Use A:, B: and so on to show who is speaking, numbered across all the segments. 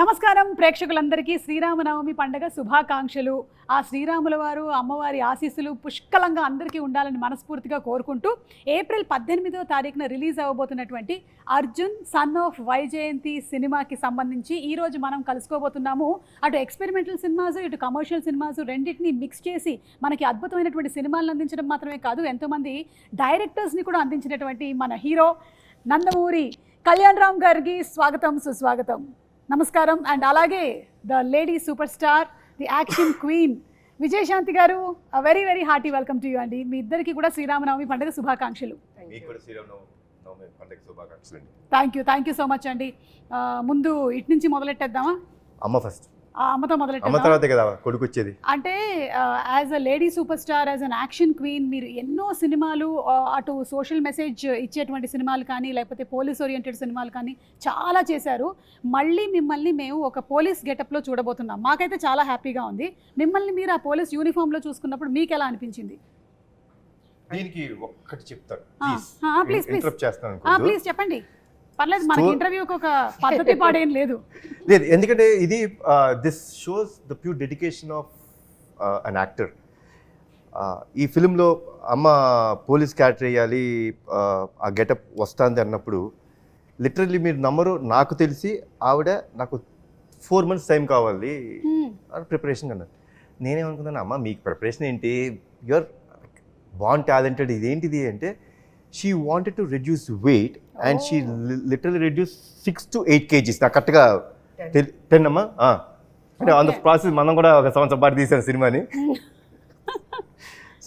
A: నమస్కారం ప్రేక్షకులందరికీ శ్రీరామనవమి పండుగ శుభాకాంక్షలు. ఆ శ్రీరాముల వారు అమ్మవారి ఆశీస్సులు పుష్కలంగా అందరికీ ఉండాలని మనస్ఫూర్తిగా కోరుకుంటూ ఏప్రిల్ 18వ తారీఖున రిలీజ్ అవ్వబోతున్నటువంటి అర్జున్ సన్ ఆఫ్ వైజయంతి సినిమాకి సంబంధించి ఈరోజు మనం కలుసుకోబోతున్నాము. అటు ఎక్స్పెరిమెంటల్ సినిమాస్ ఇటు కమర్షియల్ సినిమాస్ రెండింటినీ మిక్స్ చేసి మనకి అద్భుతమైనటువంటి సినిమాలను అందించడం మాత్రమే కాదు, ఎంతోమంది డైరెక్టర్స్ని కూడా అందించినటువంటి మన హీరో నందమూరి కళ్యాణ్ రామ్ గారికి స్వాగతం సుస్వాగతం. నమస్కారం. అండ్ అలాగే the lady superstar, the action queen Vijayashanti garu, very very hearty welcome to you అండి. మీ ఇద్దరికి కూడా శ్రీరామనవమి పండుగ శుభాకాంక్షలు. థ్యాంక్ యూ సో మచ్ అండి. ముందు ఇటు నుంచి మొదలెట్టేద్దామా?
B: అమ్మ ఫస్ట్.
A: అమ్మతో మొదలెట్టాం.
B: తర్వాతే కదా కొడుకు వచ్చేది.
A: అంటే as a lady super star, as an action queen, మీరు ఎన్నో సినిమాలు, అటు సోషల్ మెసేజ్ ఇచ్చేటువంటి సినిమాలు కానీ లేకపోతే పోలీస్ ఓరియంటెడ్ సినిమాలు కానీ చాలా చేశారు. మళ్ళీ మిమ్మల్ని మేము ఒక పోలీస్ గెటప్లో చూడబోతున్నాం. మాకైతే చాలా హ్యాపీగా ఉంది. మిమ్మల్ని మీరు ఆ పోలీస్ యూనిఫామ్లో చూసుకున్నప్పుడు మీకు ఎలా అనిపించింది?
B: దీనికి ఒక్కటి చెప్తాను
A: ప్లీజ్ చెప్పండి. పర్లేదు, మనకి ఇంటర్వ్యూకి ఒక పద్ధతి పాడేం లేదు.
B: ఎందుకంటే ఇది this shows the pure dedication of an actor. ఈ ఫిలింలో అమ్మ పోలీస్ క్యారెక్టర్ వేయాలి, ఆ గెటప్ వస్తుంది అన్నప్పుడు లిటరల్లీ మీరు నమ్మరు, నాకు తెలిసి ఆవిడ నాకు 4 months టైం కావాలి ప్రిపరేషన్ అన్నారు. నేనేమనుకున్నాను, అమ్మ మీకు ప్రిపరేషన్ ఏంటి, యూఆర్ బాన్ టాలెంటెడ్, ఇదేంటిది అంటే she wanted to reduce weight and she literally reduced 6 to 8 kgs. నాకు కరెక్ట్గా 10 అమ్మా. అంటే ఆన్ ద ప్రాసెస్ మనం కూడా ఒక సంవత్సరం పాటు తీసాను సినిమాని.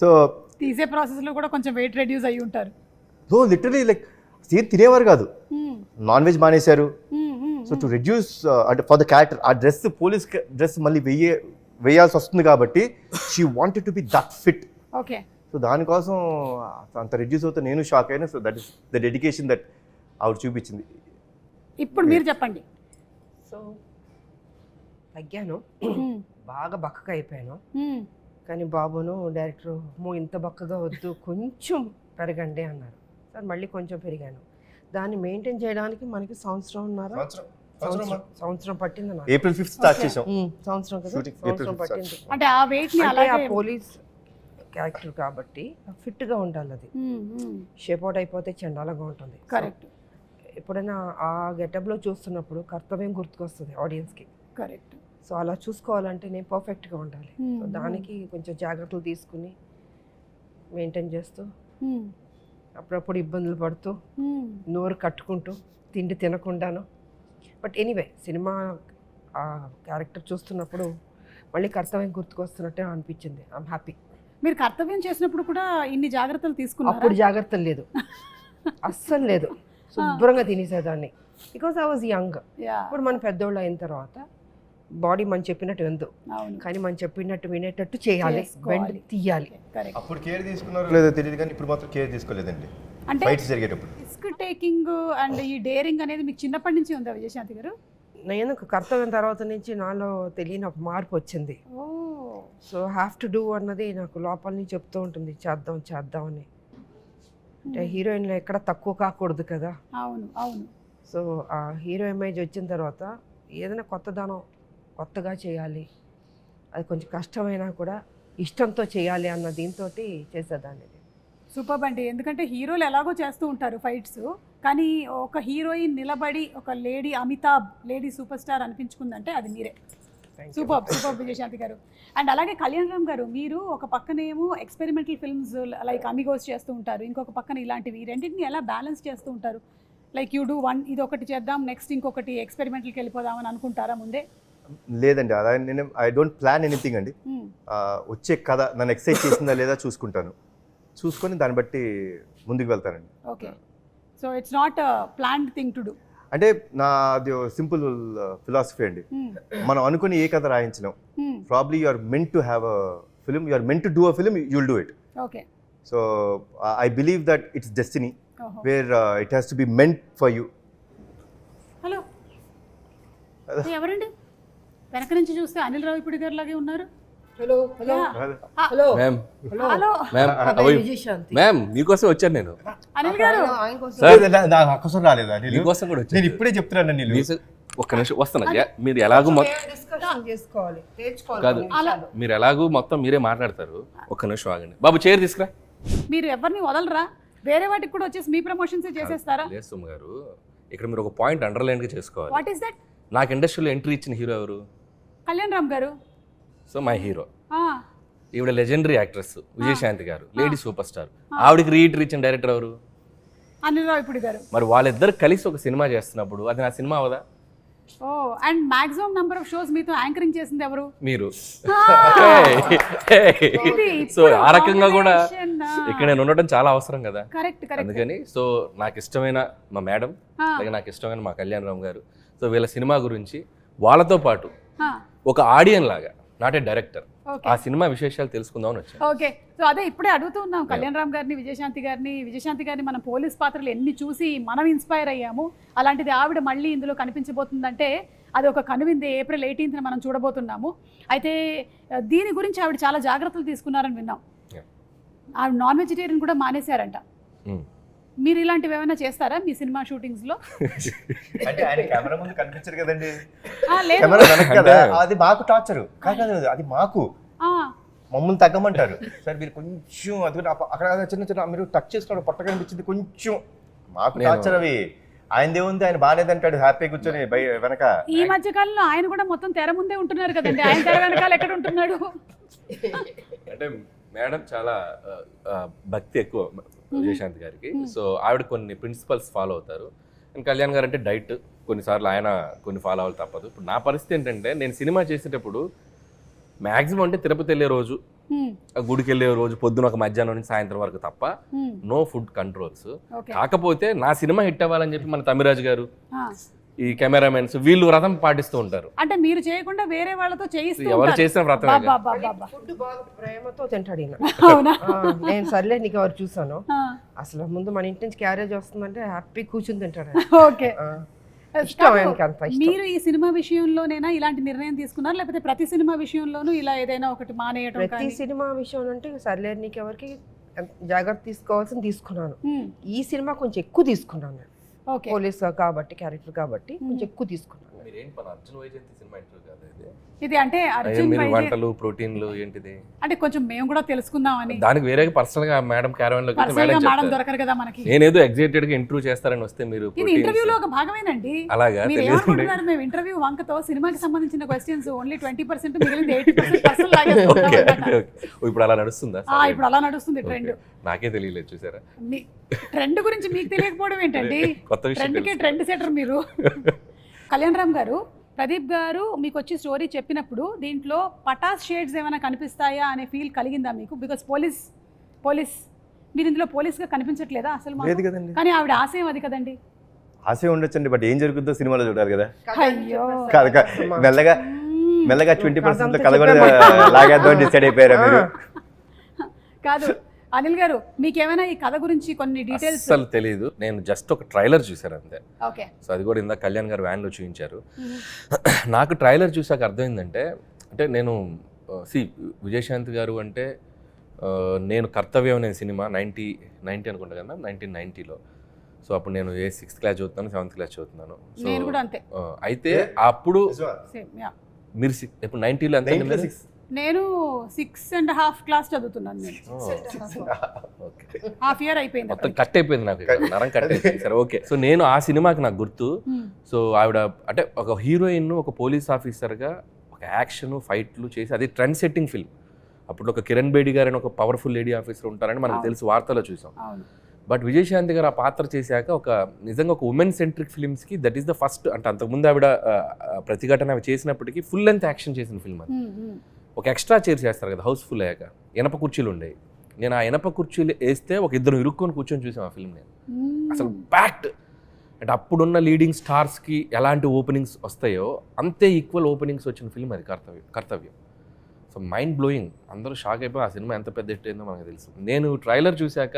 B: సో
A: తీసే ప్రాసెస్లో కూడా కొంచెం వెయిట్ రెడ్యూస్ అయ్యి ఉంటారు.
B: సో లిటరలీ లైక్ తినేవారు కాదు, నాన్ వెజ్ మానేశారు. సో టు రెడ్యూస్ అంటే ఫర్ ద క్యారెక్టర్ ఆ డ్రెస్, పోలీస్ డ్రెస్ మళ్ళీ వేయాల్సి వస్తుంది కాబట్టి she wanted to be that fit.
A: Okay.
B: So దానికోసం అంత రిడ్యూస్ అవుతే నేను షాక్ అయినా. So that is the dedication that ఆవిడ చూపించింది.
A: ఇప్పుడు మీరు చెప్పండి.
C: సో తగ్గాను, బాగా బక్కగా అయిపోయాను. కానీ బాబును డైరెక్టర్ ఇంత బక్కగా వద్దు, కొంచెం పెరగండి అన్నారు. సార్ మళ్ళీ కొంచెం పెరిగాను. దాన్ని మెయింటైన్ చేయడానికి మనకి సంవత్సరం పట్టింది.
B: ఏప్రిల్ 5th స్టార్ట్ చేసాం.
C: సంవత్సరం పట్టింది.
A: అంటే ఆ వెయిట్ ని అలాగే
C: పోలీస్ క్యారెక్టర్ కాబట్టి ఫిట్గా ఉండాలి. అది షేప్ అవుట్ అయిపోతే చండాలంగా ఉంటుంది.
A: కరెక్ట్.
C: ఎప్పుడైనా ఆ గెటప్లో చూస్తున్నప్పుడు కర్తవ్యం గుర్తుకొస్తుంది ఆడియన్స్కి.
A: కరెక్ట్.
C: సో అలా చూసుకోవాలంటే నేను పర్ఫెక్ట్గా ఉండాలి. సో దానికి కొంచెం జాగ్రత్తలు తీసుకుని మెయింటైన్ చేస్తూ అప్పుడప్పుడు ఇబ్బందులు పడుతూ నోరు కట్టుకుంటూ తిండి తినకుండాను. బట్ ఎనీవే సినిమా ఆ క్యారెక్టర్ చూస్తున్నప్పుడు మళ్ళీ కర్తవ్యం గుర్తుకొస్తున్నట్టే అనిపించింది. I'm happy.
A: మీరు కర్తవ్యం చేసినప్పుడు కూడా ఇన్ని జాగ్రత్తలు తీసుకున్నారు?
C: అప్పుడు జాగ్రత్తలు లేదు, అస్సలు లేదు. శుభ్రంగా తినేసేదాన్ని బికాస్ ఐ వాజ్ యంగ్. ఇప్పుడు మనం పెద్దోళ్ళు అయిన తర్వాత బాడీ మనం చెప్పినట్టు విందు, కానీ మనం చెప్పినట్టు వినేటట్టు చేయాలి, బెండ్ తీయాలి.
B: అప్పుడు కేర్ తీసుకున్నారో లేదో తెలియదు, కానీ ఇప్పుడు మాత్రం కేర్ తీసుకోలేదండి.
A: అంటే
B: ఫైట్స్ జరిగేటప్పుడు
A: రిస్క్ టేకింగ్ అండ్ ఈ డేరింగ్ అనేది మీకు చిన్నప్పటి నుంచి ఉందా విజయశాంతి గారు?
C: నేను కర్తవ్యం తర్వాత నుంచి నాలో తెలియని ఒక మార్పు వచ్చింది. సో హ్యావ్ టు డూ అన్నది నాకు లోపల నుంచి చెప్తూ ఉంటుంది, చేద్దాం అని. అంటే హీరోయిన్లో ఎక్కడ తక్కువ కాకూడదు కదా.
A: అవును అవును.
C: సో ఆ హీరో ఇమేజ్ వచ్చిన తర్వాత ఏదైనా కొత్తగా చేయాలి, అది కొంచెం కష్టమైనా కూడా ఇష్టంతో చేయాలి అన్న దీంతో చేసేదాన్ని.
A: సూపర్ అండి. ఎందుకంటే హీరోలు ఎలాగో చేస్తూ ఉంటారు ఫైట్స్, కానీ ఒక హీరోయిన్ నిలబడి ఒక lady Amitabh, lady superstar అనిపించుకుందంటే అది మీరే. సూపర్ విజయశాంతి గారు. అండ్ అలాగే కళ్యాణ్ రామ్ గారు, మీరు ఒక పక్కనేమో ఎక్స్పెరిమెంటల్ ఫిల్మ్స్ లైక్ అమిగోస్ చేస్తూ ఉంటారు, ఇంకొక పక్కన ఇలాంటివి, రెండింటిని ఎలా బ్యాలెన్స్ చేస్తూ ఉంటారు? లైక్ యూ డూ వన్, ఇది ఒకటి చేద్దాం, నెక్స్ట్ ఇంకొకటి ఎక్స్పెరిమెంటల్కి వెళ్ళిపోదామని అనుకుంటారా ముందే?
B: లేదండి, అలా నేను ఐ డోంట్ ప్లాన్ ఎనీథింగ్ అండి. వచ్చే కథ నన్ను ఎక్సైట్ చేసిందా లేదా చూసుకుంటాను, చూసుకొని దాన్ని బట్టి ముందుకు వెళ్తానండి.
A: Okay. So it's not planned thing to do.
B: అంటే నాది సింపుల్ ఫిలాసఫీ అండి. మనం అనుకుని ఏ కథ రాయించినాం, probably you are meant to have a film, you are meant to do a film, you will do it.
A: Okay.
B: So I believe that it's destiny where it has to be meant for you.
A: Hello, ఎవరండి వెనక నుంచి చూస్తే అనిల్ రావిపూడి గారు లాగే ఉన్నారు?
C: Hello hello hello
D: ma'am.
A: Hello
D: ma'am మీకోసం వచ్చాను నేను.
A: అనిల్ గారు
B: కోసం రాలేదా?
D: మీకోసం కూడా వచ్చాను.
B: నేను ఇప్పుడే చెప్తున్నాను.
D: ఒక్క నిమిషం వస్తున్నా మీరు ఎలాగూ
C: డిస్కషన్ చేసుకోవాలి, నేర్చుకోవాలి
D: కాదు
C: కొన్ని విషయాలు.
D: మీరు ఎలాగూ మొత్తం మీరే మాట్లాడతారు. ఒక్క నిమిషం ఆగండి బాబు, చైర్ తీసుకురా.
A: మీరు ఎవరిని వదలరా? వేరే వాటికి కూడా వచ్చేసి మీ ప్రమోషన్స్ చేసేస్తారా?
D: లేదు సుమ గారు, ఇక్కడ మీరు ఒక పాయింట్ అండర్లైన్గా చేసుకోవాలి.
A: What is that?
D: నాకు ఇండస్ట్రీలో ఎంట్రీ ఇచ్చిన హీరో ఎవరు?
A: కళ్యాణ్ రామ్ గారు.
D: So my hero.
A: ఆ,
D: ఈవిడ లెజెండరీ యాక్ట్రెస్ విజయశాంతి గారు, లేడీ సూపర్ స్టార్. ఆవిడకి రీఎంట్రీ ఇచ్చిన డైరెక్టర్ ఎవరు?
A: అనిల్ రావిపూడి గారు.
D: మరి వాళ్ళిద్దరు కలిసి ఒక సినిమా చేస్తున్నప్పుడు అది నా సినిమా అవదా?
A: ఓ, and maximum number of shows మీతో యాంకరింగ్ చేసింది ఎవరు?
D: మీరు.
A: ఇది
D: సో ఆ రకంగా కూడా
A: combination,
D: ఇక్కడ నేను ఉండటం చాలా అవసరం కదా.
A: Correct correct.
D: అందుకని సో నాకు ఇష్టమైన మా మేడం, అలాగే నాకు ఇష్టమైన మా కళ్యాణ్ రామ్ గారు, సో వీళ్ళ సినిమా గురించి వాళ్ళతో పాటు ఒక ఆడియన్ లాగా, నాట్ ఏ డైరెక్టర్, ఆ సినిమా విశేషాలు తెలుసుకుందామని వచ్చాను.
A: ఓకే, సో అదే ఇప్పుడే అడుగుతూ ఉన్నాం కళ్యాణ్ రామ్ గారిని, విజయశాంతి గారిని మనం పోలీస్ పాత్రలు ఎన్ని చూసి మనం ఇన్స్పైర్ అయ్యాము. అలాంటిది ఆవిడ మళ్ళీ ఇందులో కనిపించబోతుందంటే అది ఒక కనువిందే. April 18th మనం చూడబోతున్నాము. అయితే దీని గురించి ఆవిడ చాలా జాగ్రత్తలు తీసుకున్నారని విన్నాం. ఆవిడ నాన్ వెజిటేరియన్ కూడా మానేశారంట. మీరు ఇలాంటివి ఏమైనా చేస్తారా మీ సినిమా షూటింగ్స్ లో?
B: అంటే ఆయన కెమెరా ముందు కనిపించరు కదండి,
A: లేదు.
B: కెమెరా వెనక కదా. అది మాకు టార్చర్ కాదు, అది మాకు మమ్మల్ని తగ్గమంటారు. సార్ మీరు కొంచెం అది కూడా అక్కడ చిన్న చిన్న మీరు టచ్ చేసుకోవడం పొట్ట కనిపించింది కొంచెం, మాకు టార్చర్ అవి. ఆయన దేవుంది, ఆయన బాగాలేదంటాడు హ్యాపీ కూర్చొని వెనక.
A: ఈ మధ్య కాలంలో ఆయన కూడా మొత్తం తెర ముందే ఉంటున్నారు కదండి, ఆయన తెర వెనకాల ఎక్కడ ఉంటున్నాడు?
D: అంటే మేడం చాలా భక్తి ఎక్కువ విజయశాంతి గారికి. సో ఆవిడ కొన్ని ప్రిన్సిపల్స్ ఫాలో అవుతారు. అండ్ కళ్యాణ్ గారు అంటే డైట్, కొన్నిసార్లు ఆయన కొన్ని ఫాలో అవ్వాలి తప్పదు. ఇప్పుడు నా పరిస్థితి ఏంటంటే నేను సినిమా చేసేటప్పుడు మ్యాక్సిమం అంటే తిరుపతి వెళ్ళే రోజు, గుడికి వెళ్ళే రోజు పొద్దున ఒక మధ్యాహ్నం నుంచి సాయంత్రం వరకు తప్ప నో ఫుడ్ కంట్రోల్స్. కాకపోతే నా సినిమా హిట్ అవ్వాలని చెప్పి మన తమిరాజు గారు, ఈ కెమెరామెన్స్ వీళ్ళు వ్రతం పాటిస్తూ ఉంటారు.
A: అంటే మీరు చేయకుండా వేరే వాళ్ళతో చేయిస్తూ
D: ఎవరు చేసిన వ్రతం
C: ఫుడ్ బాగా ప్రేమతో తింటాడు ఈయన.
A: అవునా?
C: నేను సర్లే నీకు ఎవరు చూసాను, అసలు ముందు మన ఇంటి నుంచి క్యారేజ్ వస్తుందంటే హ్యాపీ కూర్చుని తింటాడు.
A: ఓకే,
C: ఇష్టం ఆయనకి, అంత ఇష్టం.
A: మీరు ఈ సినిమా విషయంలోనైనా ఇలాంటి నిర్ణయం తీసుకున్నారు, లేకపోతే ప్రతి సినిమా విషయంలోనూ ఇలా ఏదైనా ఒకటి మానేయడం?
C: ప్రతి సినిమా విషయం అంటే సర్లే నీకు ఎవరికి జాగ్రత్త తీసుకోవాల్సింది తీసుకున్నాను. ఈ సినిమా కొంచెం ఎక్కువ తీసుకున్నాను. పోలీస్ కాబట్టి, క్యారెక్టర్ కాబట్టి కొంచెం ఎక్కువ తీసుకున్నాను.
A: ఇది అంటే అర్జున్
D: వంటలు ప్రోటీన్లు ఏంటిది
A: అంటే కొంచెం మేము కూడా తెలుసుకుందామని.
D: దానికి వేరే పర్సనల్ గా మేడం క్యారవన్ లోకి
A: మేడం దొరకరు కదా మనకి.
D: నేనేదో ఎగ్జైటెడ్ గా ఇంటర్వ్యూ చేస్తారని వస్తే మీరు
A: ఇది ఇంటర్వ్యూలో ఒక భాగమేనండి.
D: అలాగా
A: ఏమనుకుంటున్నారు? మేము ఇంటర్వ్యూ వంకతో సినిమాకి సంబంధించిన క్వశ్చన్స్ ఓన్లీ 20%, మిగిలింది 80% పర్సనల్ లాగా.
D: ఇప్పుడు అలా నడుస్తుందా?
A: ఇప్పుడు అలా నడుస్తుంది ట్రెండ్.
D: నాకే తెలియలేదు, చూసారా?
A: ట్రెండ్ గురించి మీకు తెలియకపోవడం ఏంటండి? ట్రెండ్కే ట్రెండ్ సెటర్ మీరు. కళ్యాణ్ రామ్ గారు, ప్రదీప్ గారు మీకు వచ్చి స్టోరీ చెప్పినప్పుడు దీంట్లో పటాస్ షేడ్స్ ఏమైనా కనిపిస్తాయా అనే ఫీల్ కలిగిందా మీకు? బికాస్ పోలీస్ మీరు ఇందులో పోలీస్గా కనిపించట్లేదా అసలు?
B: లేదు కదండి.
A: కానీ ఆవిడ ఆశయం అది కదండి.
B: ఆశయం ఉండొచ్చండి, బట్ ఏం జరుగుతుందో సినిమాలో చూడాలి కదా.
A: అయ్యో,
B: మెల్లగా 20% కలగొడ లాగేద్దాం డిసైడ్ అయిపోయారా మీరు?
A: కాదు అనిల్ గారు, మీకేమైనా ఈ కథ గురించి కొన్ని డీటెయిల్స్?
D: అసలు తెలియదు, నేను జస్ట్ ఒక ట్రైలర్ చూసాను అంతే.
A: ఓకే,
D: సో అది కూడా ఇందాక కళ్యాణ్ గారు వ్యాన్లో చూపించారు. నాకు ట్రైలర్ చూసాక అర్థమైందంటే, అంటే నేను విజయశాంతి గారు అంటే నేను కర్తవ్యం అనే సినిమా 90 అనుకుంటా కదా, 1990లో. సో అప్పుడు నేను 6th క్లాస్ చదువుతున్నాను, 7th క్లాస్ చదువుతున్నాను.
A: నేను కూడా అంతే.
D: అయితే అప్పుడు మీరు ఇప్పుడు 90లో ఎంత?
A: నేను 6.5 క్లాస్ చదువుతున్నాను. నేను హాఫ్ ఇయర్ అయిపోయింది,
D: మొత్తం కట్ అయిపోయింది నాకు, నరం కట్ అయిపోయింది. సరే ఓకే. సో నేను ఆ సినిమాకి నాకు గుర్తు. సో ఆవిడ అంటే ఒక హీరోయిన్, ఒక పోలీస్ ఆఫీసర్గా ఒక యాక్షన్ ఫైట్లు చేసి, అది ట్రెండ్ సెట్టింగ్ ఫిల్మ్. అప్పుడు ఒక కిరణ్ బేడి గారు అని ఒక పవర్ఫుల్ లేడీ ఆఫీసర్ ఉంటారని మనకు తెలుసు, వార్తలో చూసాం. బట్ విజయశాంతి గారు ఆ పాత్ర చేశాక ఒక నిజంగా ఒక ఉమెన్ సెంట్రిక్ ఫిల్మ్స్కి దట్ ఈస్ ద ఫస్ట్. అంటే అంతకుముందు ఆవిడ ప్రతిఘటన అవి చేసినప్పటికీ ఫుల్ లెంత్ యాక్షన్ చేసిన ఫిల్మ్ అది. ఒక ఎక్స్ట్రా చైర్ చేస్తారు కదా హౌస్ఫుల్ అయ్యాక, ఇనప కుర్చీలు ఉండేవి. నేను ఆ ఇనప కుర్చీలు వేస్తే ఒక ఇద్దరు ఇరుక్కొని కూర్చొని చూసాం ఆ ఫిల్మ్. నేను అసలు ప్యాక్డ్. అంటే అప్పుడున్న లీడింగ్ స్టార్స్కి ఎలాంటి ఓపెనింగ్స్ వస్తాయో అంతే ఈక్వల్ ఓపెనింగ్స్ వచ్చిన ఫిల్మ్ అది కర్తవ్యం. సో మైండ్ బ్లోయింగ్, అందరూ షాక్ అయిపోయి ఆ సినిమా ఎంత పెద్ద హిట్ అయిందో మనకు తెలుసు. నేను ట్రైలర్ చూశాక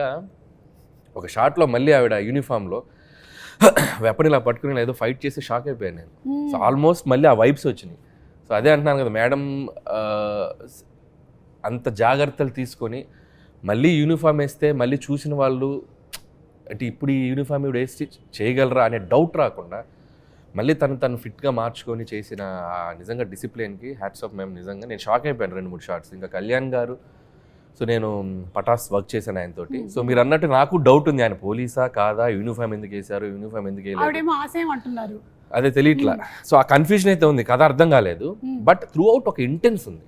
D: ఒక షాట్లో మళ్ళీ ఆవిడ యూనిఫామ్లో వెపన్ ఇలా పట్టుకుని ఏదో ఫైట్ చేసి షాక్ అయిపోయాను నేను. సో ఆల్మోస్ట్ మళ్ళీ ఆ వైబ్స్ వచ్చినాయి. సో అదే అంటున్నాను కదా, మేడం అంత జాగ్రత్తలు తీసుకొని మళ్ళీ యూనిఫామ్ వేస్తే మళ్ళీ చూసిన వాళ్ళు అంటే ఇప్పుడు ఈ యూనిఫామ్ ఇవి వేసి చేయగలరా అనే డౌట్ రాకుండా మళ్ళీ తను ఫిట్గా మార్చుకొని చేసిన ఆ నిజంగా డిసిప్లిన్కి హ్యాట్స్ ఆఫ్ మేము. నిజంగా నేను షాక్ అయిపోయాను 2-3 షార్ట్స్. ఇంకా కళ్యాణ్ గారు, సో నేను పటాస్ వర్క్ చేశాను ఆయనతోటి. సో మీరు అన్నట్టు నాకు డౌట్ ఉంది, ఆయన పోలీసా కాదా, యూనిఫామ్ ఎందుకు వేశారు, యూనిఫామ్ ఎందుకు వేయలేదు,
A: ఆవిడేమో ఆశయం అంటున్నారు.
D: అదే తెలియట్లా. సో ఆ కన్ఫ్యూజన్ అయితే ఉంది, కథ అర్థం కాలేదు. బట్ త్రూ అవుట్ ఒక ఇంటెన్స్ ఉంది.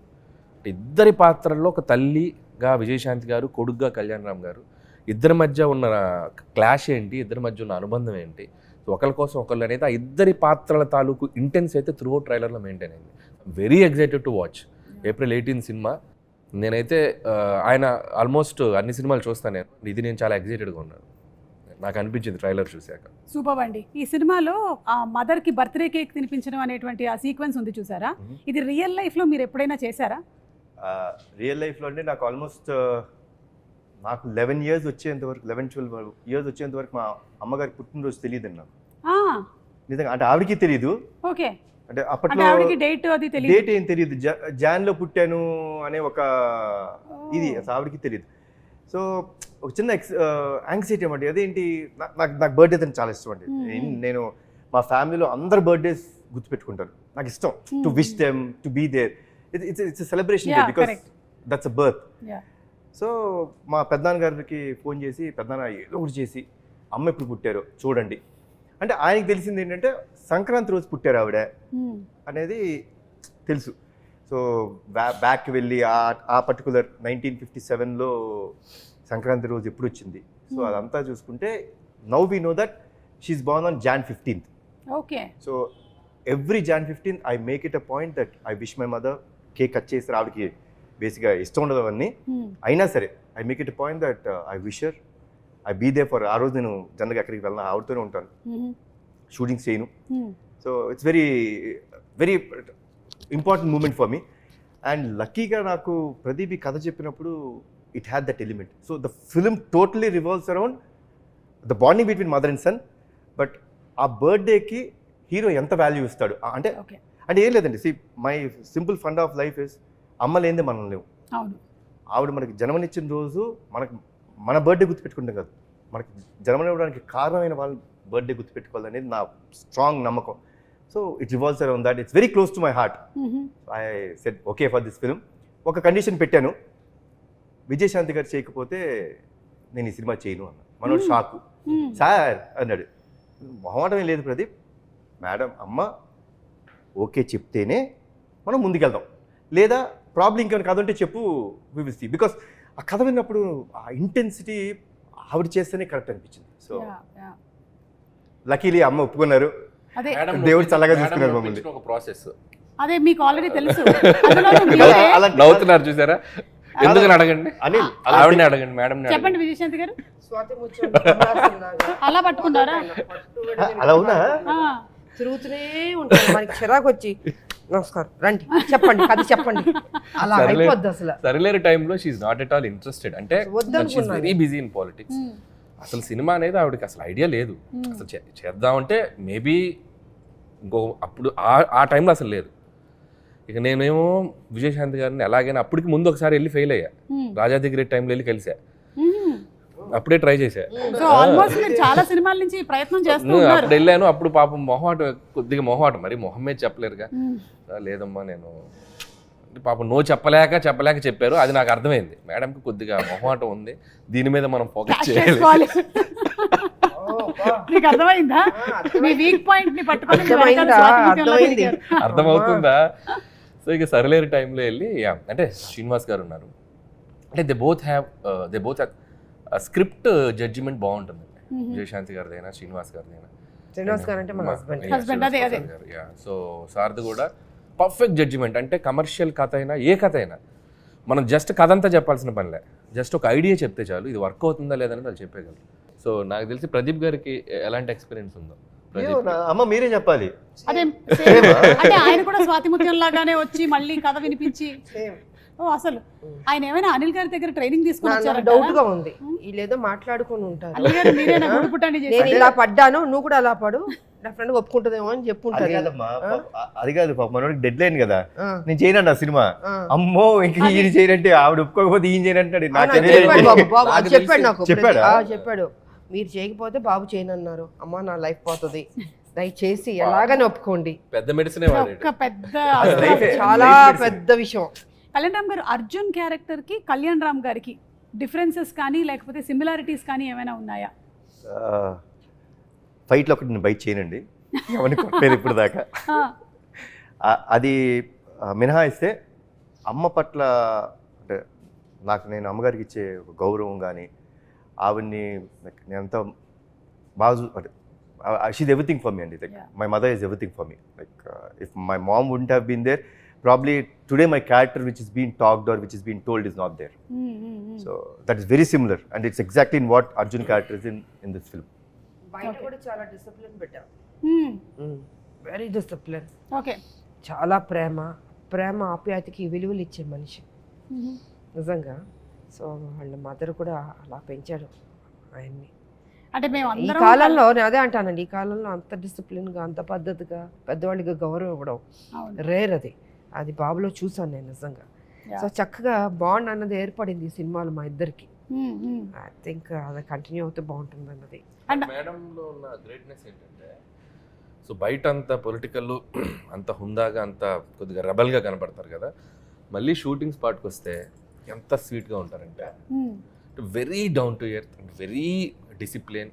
D: ఇద్దరి పాత్రల్లో ఒక తల్లిగా విజయశాంతి గారు, కొడుగ్గా కళ్యాణ్ రామ్ గారు, ఇద్దరి మధ్య ఉన్న క్లాష్ ఏంటి, ఇద్దరి మధ్య ఉన్న అనుబంధం ఏంటి, ఒకరి కోసం ఒకళ్ళు అనేది ఆ ఇద్దరి పాత్రల తాలూకు ఇంటెన్స్ అయితే త్రూ అవుట్ ట్రైలర్లో మెయింటైన్ అయింది. Very excited to watch. April 18 cinema. నేనైతే ఆయన ఆల్మోస్ట్ అన్ని సినిమాలు చూస్తాను నేను. ఇది నేను చాలా ఎక్సైటెడ్గా ఉన్నాను, నాకు అనిపించింది ట్రైలర్ చూశాక.
A: సూపర్ అండి. ఈ సినిమాలో ఆ మదర్కి బర్త్డే కేక్ తినిపించడం అనేటువంటి ఆ సీక్వెన్స్ ఉంది చూసారా, ఇది రియల్ లైఫ్లో మీరు ఎప్పుడైనా చేశారా?
B: రియల్ లైఫ్లో అంటే నాకు ఆల్మోస్ట్ నాకు 11 years వచ్చేంత వరకు, 11-12 years వచ్చేంత వరకు మా అమ్మగారి పుట్టినరోజు తెలియదు నాకు నిజంగా. అంటే ఆవిడకి తెలియదు.
A: ఓకే.
B: అంటే
A: అంటే
B: అప్పట్లో
A: ఆవిడకి డేట్ అది తెలియదు.
B: డేట్ ఏం తెలియదు. జాన్లో పుట్టాను అనే ఒక ఇది అసలు ఆవిడకి తెలియదు. సో ఒక చిన్న యాంగ్జైటీ అన్నమాట. అదేంటి, నాకు బర్త్డే అని చాలా ఇష్టం అండి. నేను మా ఫ్యామిలీలో అందరు బర్త్డేస్ గుర్తుపెట్టుకుంటాను. నాకు ఇష్టం to wish them, to be there. It's celebration because that's a birth. So మా పెద్దనాన్న గారికి ఫోన్ చేసి, పెద్దనాన్న ఏదో ఒకటి చేసి అమ్మ ఎప్పుడు పుట్టారో చూడండి అంటే, ఆయనకి తెలిసింది ఏంటంటే సంక్రాంతి రోజు పుట్టారు ఆవిడ అనేది తెలుసు. సో బ్యాక్ వెళ్ళి ఆ పర్టికులర్ 1957లో సంక్రాంతి రోజు ఎప్పుడు వచ్చింది, సో అదంతా చూసుకుంటే now we know that she's born on Jan 15th.
A: Okay.
B: So every Jan 15th I make it a point that I wish my mother. Cake cut చేసి ఆవిడకి బేసిక్గా ఇష్టం ఉండదు అవన్నీ, అయినా సరే I make it a point that I wish her, I be there for. ఆ రోజు నేను జనరల్గా ఎక్కడికి వెళ్ళినా ఆవిడతోనే ఉంటాను, షూటింగ్స్ చేయను. So it's very very important moment for me. And లక్కీగా నాకు ప్రదీప్ ఈ కథ చెప్పినప్పుడు it had that element. So the film totally revolves around the bonding between mother and son. But ఆ బర్త్డేకి హీరో ఎంత వాల్యూ ఇస్తాడు అంటే, అంటే ఏం లేదండి. See my simple fund of life is అమ్మ లేనిదే మనం లేవు. ఆవిడ మనకి జన్మనిచ్చిన రోజు మన బర్త్డే గుర్తుపెట్టుకుంటాం కాదు, మనకి జన్మనివ్వడానికి కారణమైన వాళ్ళ బర్త్డే గుర్తుపెట్టుకోవాలనేది నా స్ట్రాంగ్ నమ్మకం. So it revolves around that. It's very close to my heart. I said okay for this film. ఒక కండిషన్ పెట్టాను, విజయశాంతి గారు చేయకపోతే నేను ఈ సినిమా చేయను అన్న. మనోడు షాకు. సార్ అన్నాడు, మొహమాటం లేదు ప్రదీప్, మేడం అమ్మ ఓకే చెప్తేనే మనం ముందుకెళ్దాం, లేదా ప్రాబ్లం ఇంకేమైనా కథ ఉంటే చెప్పు, వి విల్ సీ. బికాస్ ఆ కథ విన్నప్పుడు ఆ ఇంటెన్సిటీ ఆవిడ చేస్తేనే కరెక్ట్ అనిపించింది. సో లక్కీలీ అమ్మ ఒప్పుకున్నారు, దేవుడు చల్లగా చూసుకున్నారు మమ్మల్ని.
D: ఒక ప్రాసెస్
A: అదే మీకు ఆల్రెడీ తెలుసు.
D: నవ్వుతున్నారు చూసారా, ఎందుకని అడగండి, ఆవిడని అడగండి, మేడం
A: చెప్పండి. విజయశాంతి గారు
C: స్వాతి ముత్యం
A: అలా పట్టుకున్నారా?
B: అలా ఉన్నా
C: తిరుగుతూనే ఉంటాను, మనకి చిరాకు వచ్చి నమస్కారం రండి చెప్పండి అది చెప్పండి, అలా అయిపోద్ది అసలు.
D: సరిలేరు టైంలో she not at all interested. అంటే వెరీ బిజీ ఇన్ పాలిటిక్స్. అసలు సినిమా అనేది ఆవిడకి అసలు ఐడియా లేదు. అసలు చేద్దామంటే మేబీ ఇంకో అప్పుడు ఆ టైంలో అసలు లేదు. ఇక నేనేమో విజయశాంతి గారిని ఎలాగైనా అప్పటికి ముందు ఒకసారి వెళ్ళి ఫెయిల్ అయ్యా, రాజాది గ్రేట్ టైంలో వెళ్ళి కలిసా, అప్పుడే ట్రై చేశా.
A: చాలా సినిమాల నుంచి ప్రయత్నం చేస్తూ
D: అప్పుడు వెళ్ళాను. అప్పుడు పాపం మొహమాటం, కొద్దిగా మొహమాటం, మరి మొహమే చెప్పలేరుగా. లేదమ్మా నేను పాపం నో చెప్పలేక చెప్పారు. అది నాకు అర్థమైంది, మేడంకి కొద్దిగా మొహమాటం ఉంది, దీని మీద మనం ఫోకస్ చేయాలి.
A: మీకు అర్థమైందా? మీ వీక్ పాయింట్ ని పట్టుకొని
D: అర్థమవుతుందా? సో ఇక సరిలేరు టైంలో వెళ్ళి అంటే శ్రీనివాస్ గారు ఉన్నారు, అంటే they both have script judgement బాగుంటుంది. విజయశాంతి గారిదైనా శ్రీనివాస్ గారిదైనా.
C: శ్రీనివాస్ గారు అంటే మన
A: హస్బెండ్.
D: సో సార్ది కూడా పర్ఫెక్ట్ జడ్జిమెంట్. అంటే కమర్షియల్ కథ అయినా ఏ కథ అయినా మనం జస్ట్ కథ అంతా చెప్పాల్సిన పనిలే, జస్ట్ ఒక ఐడియా చెప్తే చాలు, ఇది వర్క్ అవుతుందా లేదని వాళ్ళు చెప్పేయగలరు. సో నాకు తెలిసి ప్రదీప్ గారికి ఎలాంటి ఎక్స్పీరియన్స్ ఉందో
B: అమ్మ మీరే చెప్పాలి.
A: అదే అంటే ఆయన కూడా స్వాతి ముత్యం లాగానే వచ్చి మళ్ళీ కథ వినిపించి, అసలు ఆయన ఏమైనా అనిల్ గారి దగ్గర ట్రైనింగ్ తీసుకుని
C: డౌట్ గా ఉంది, వీళ్ళేదో మాట్లాడుకుని ఉంటారు.
A: నేను
C: ఇలా పడ్డాను, నువ్వు కూడా అలా పడు, నా ఫ్రెండ్ ఒప్పుకుంటుందేమో అని చెప్పుంటారు.
B: అది కాదు పాప, మనోడికి డెడ్ లైన్ కదా, నేను చేయనండి ఆ సినిమా. అమ్మో ఇంక ఈయన చేయనంటే ఆవిడ ఒప్పుకోకపోతే ఈయన చేయనంటాడు.
C: చెప్పాడు, మీరు చేయకపోతే బాబు చేయనన్నారు, అమ్మా నా లైఫ్ పోతుంది, దయచేసి ఎలాగని ఒప్పుకోండి.
D: పెద్ద మెడిసినే వాడాడు.
A: ఒక పెద్ద
C: చాలా పెద్ద విషయం.
A: కళ్యాణ్ రామ్ గారు అర్జున్ క్యారెక్టర్ కి కళ్యాణ్ రామ్ గారికి డిఫరెన్సెస్ కానీ లేకపోతే సిమిలారిటీస్ కానీ ఏమైనా ఉన్నాయా?
B: ఫైట్లో ఒకటి నేను బయట చేయనండి, ఎవరిని కొట్టలేదు ఇప్పుడు దాకా. అది మినహాయిస్తే అమ్మ పట్ల అంటే నేను అమ్మగారికి ఇచ్చే ఒక గౌరవం కానీ ఆవిడ్ని నేను అంత బాగా అంటే షీజ్ ఎవ్రీథింగ్ ఫర్ మీ అండి. Like my mother is everything for me. Like if my mom wouldn't have been there probably today my character which is being talked or which is being told is not there. So that is very similar and it's exactly in what Arjun character is in this film.
C: బయట కూడా చాలా discipline పెట్టాం, very discipline.
A: Okay,
C: చాలా ప్రేమ ఆప్యాయతకి విలువలు ఇచ్చే మనిషి నిజంగా. So వాళ్ళ మదర్ కూడా అలా పెంచాడు ఆయన్ని.
A: అంటే మేము
C: ఈ
A: అందరం
C: కాలంలో నేను అదే అంటానండి, ఈ కాలంలో అంత డిసిప్లిన్గా అంత పద్ధతిగా పెద్దవాళ్ళకి గౌరవం ఇవ్వడం రేర్. అది బాబులో చూసాను నేను నిజంగా. సో చక్కగా బాండ్ అన్నది ఏర్పడింది ఈ సినిమాలో మా ఇద్దరికి. ఐ థింక్ అది కంటిన్యూ అవుతే బాగుంటుంది అన్నది.
D: మేడంలో ఉన్న గ్రేట్నెస్ ఏంటంటే, సో బయట అంత పొలిటికల్ అంత హుందాగా అంత కొద్దిగా రెబల్గా కనపడతారు కదా, మళ్ళీ షూటింగ్ స్పాట్కి వస్తే ఎంత స్వీట్గా ఉంటారంటే very down to earth and very discipline.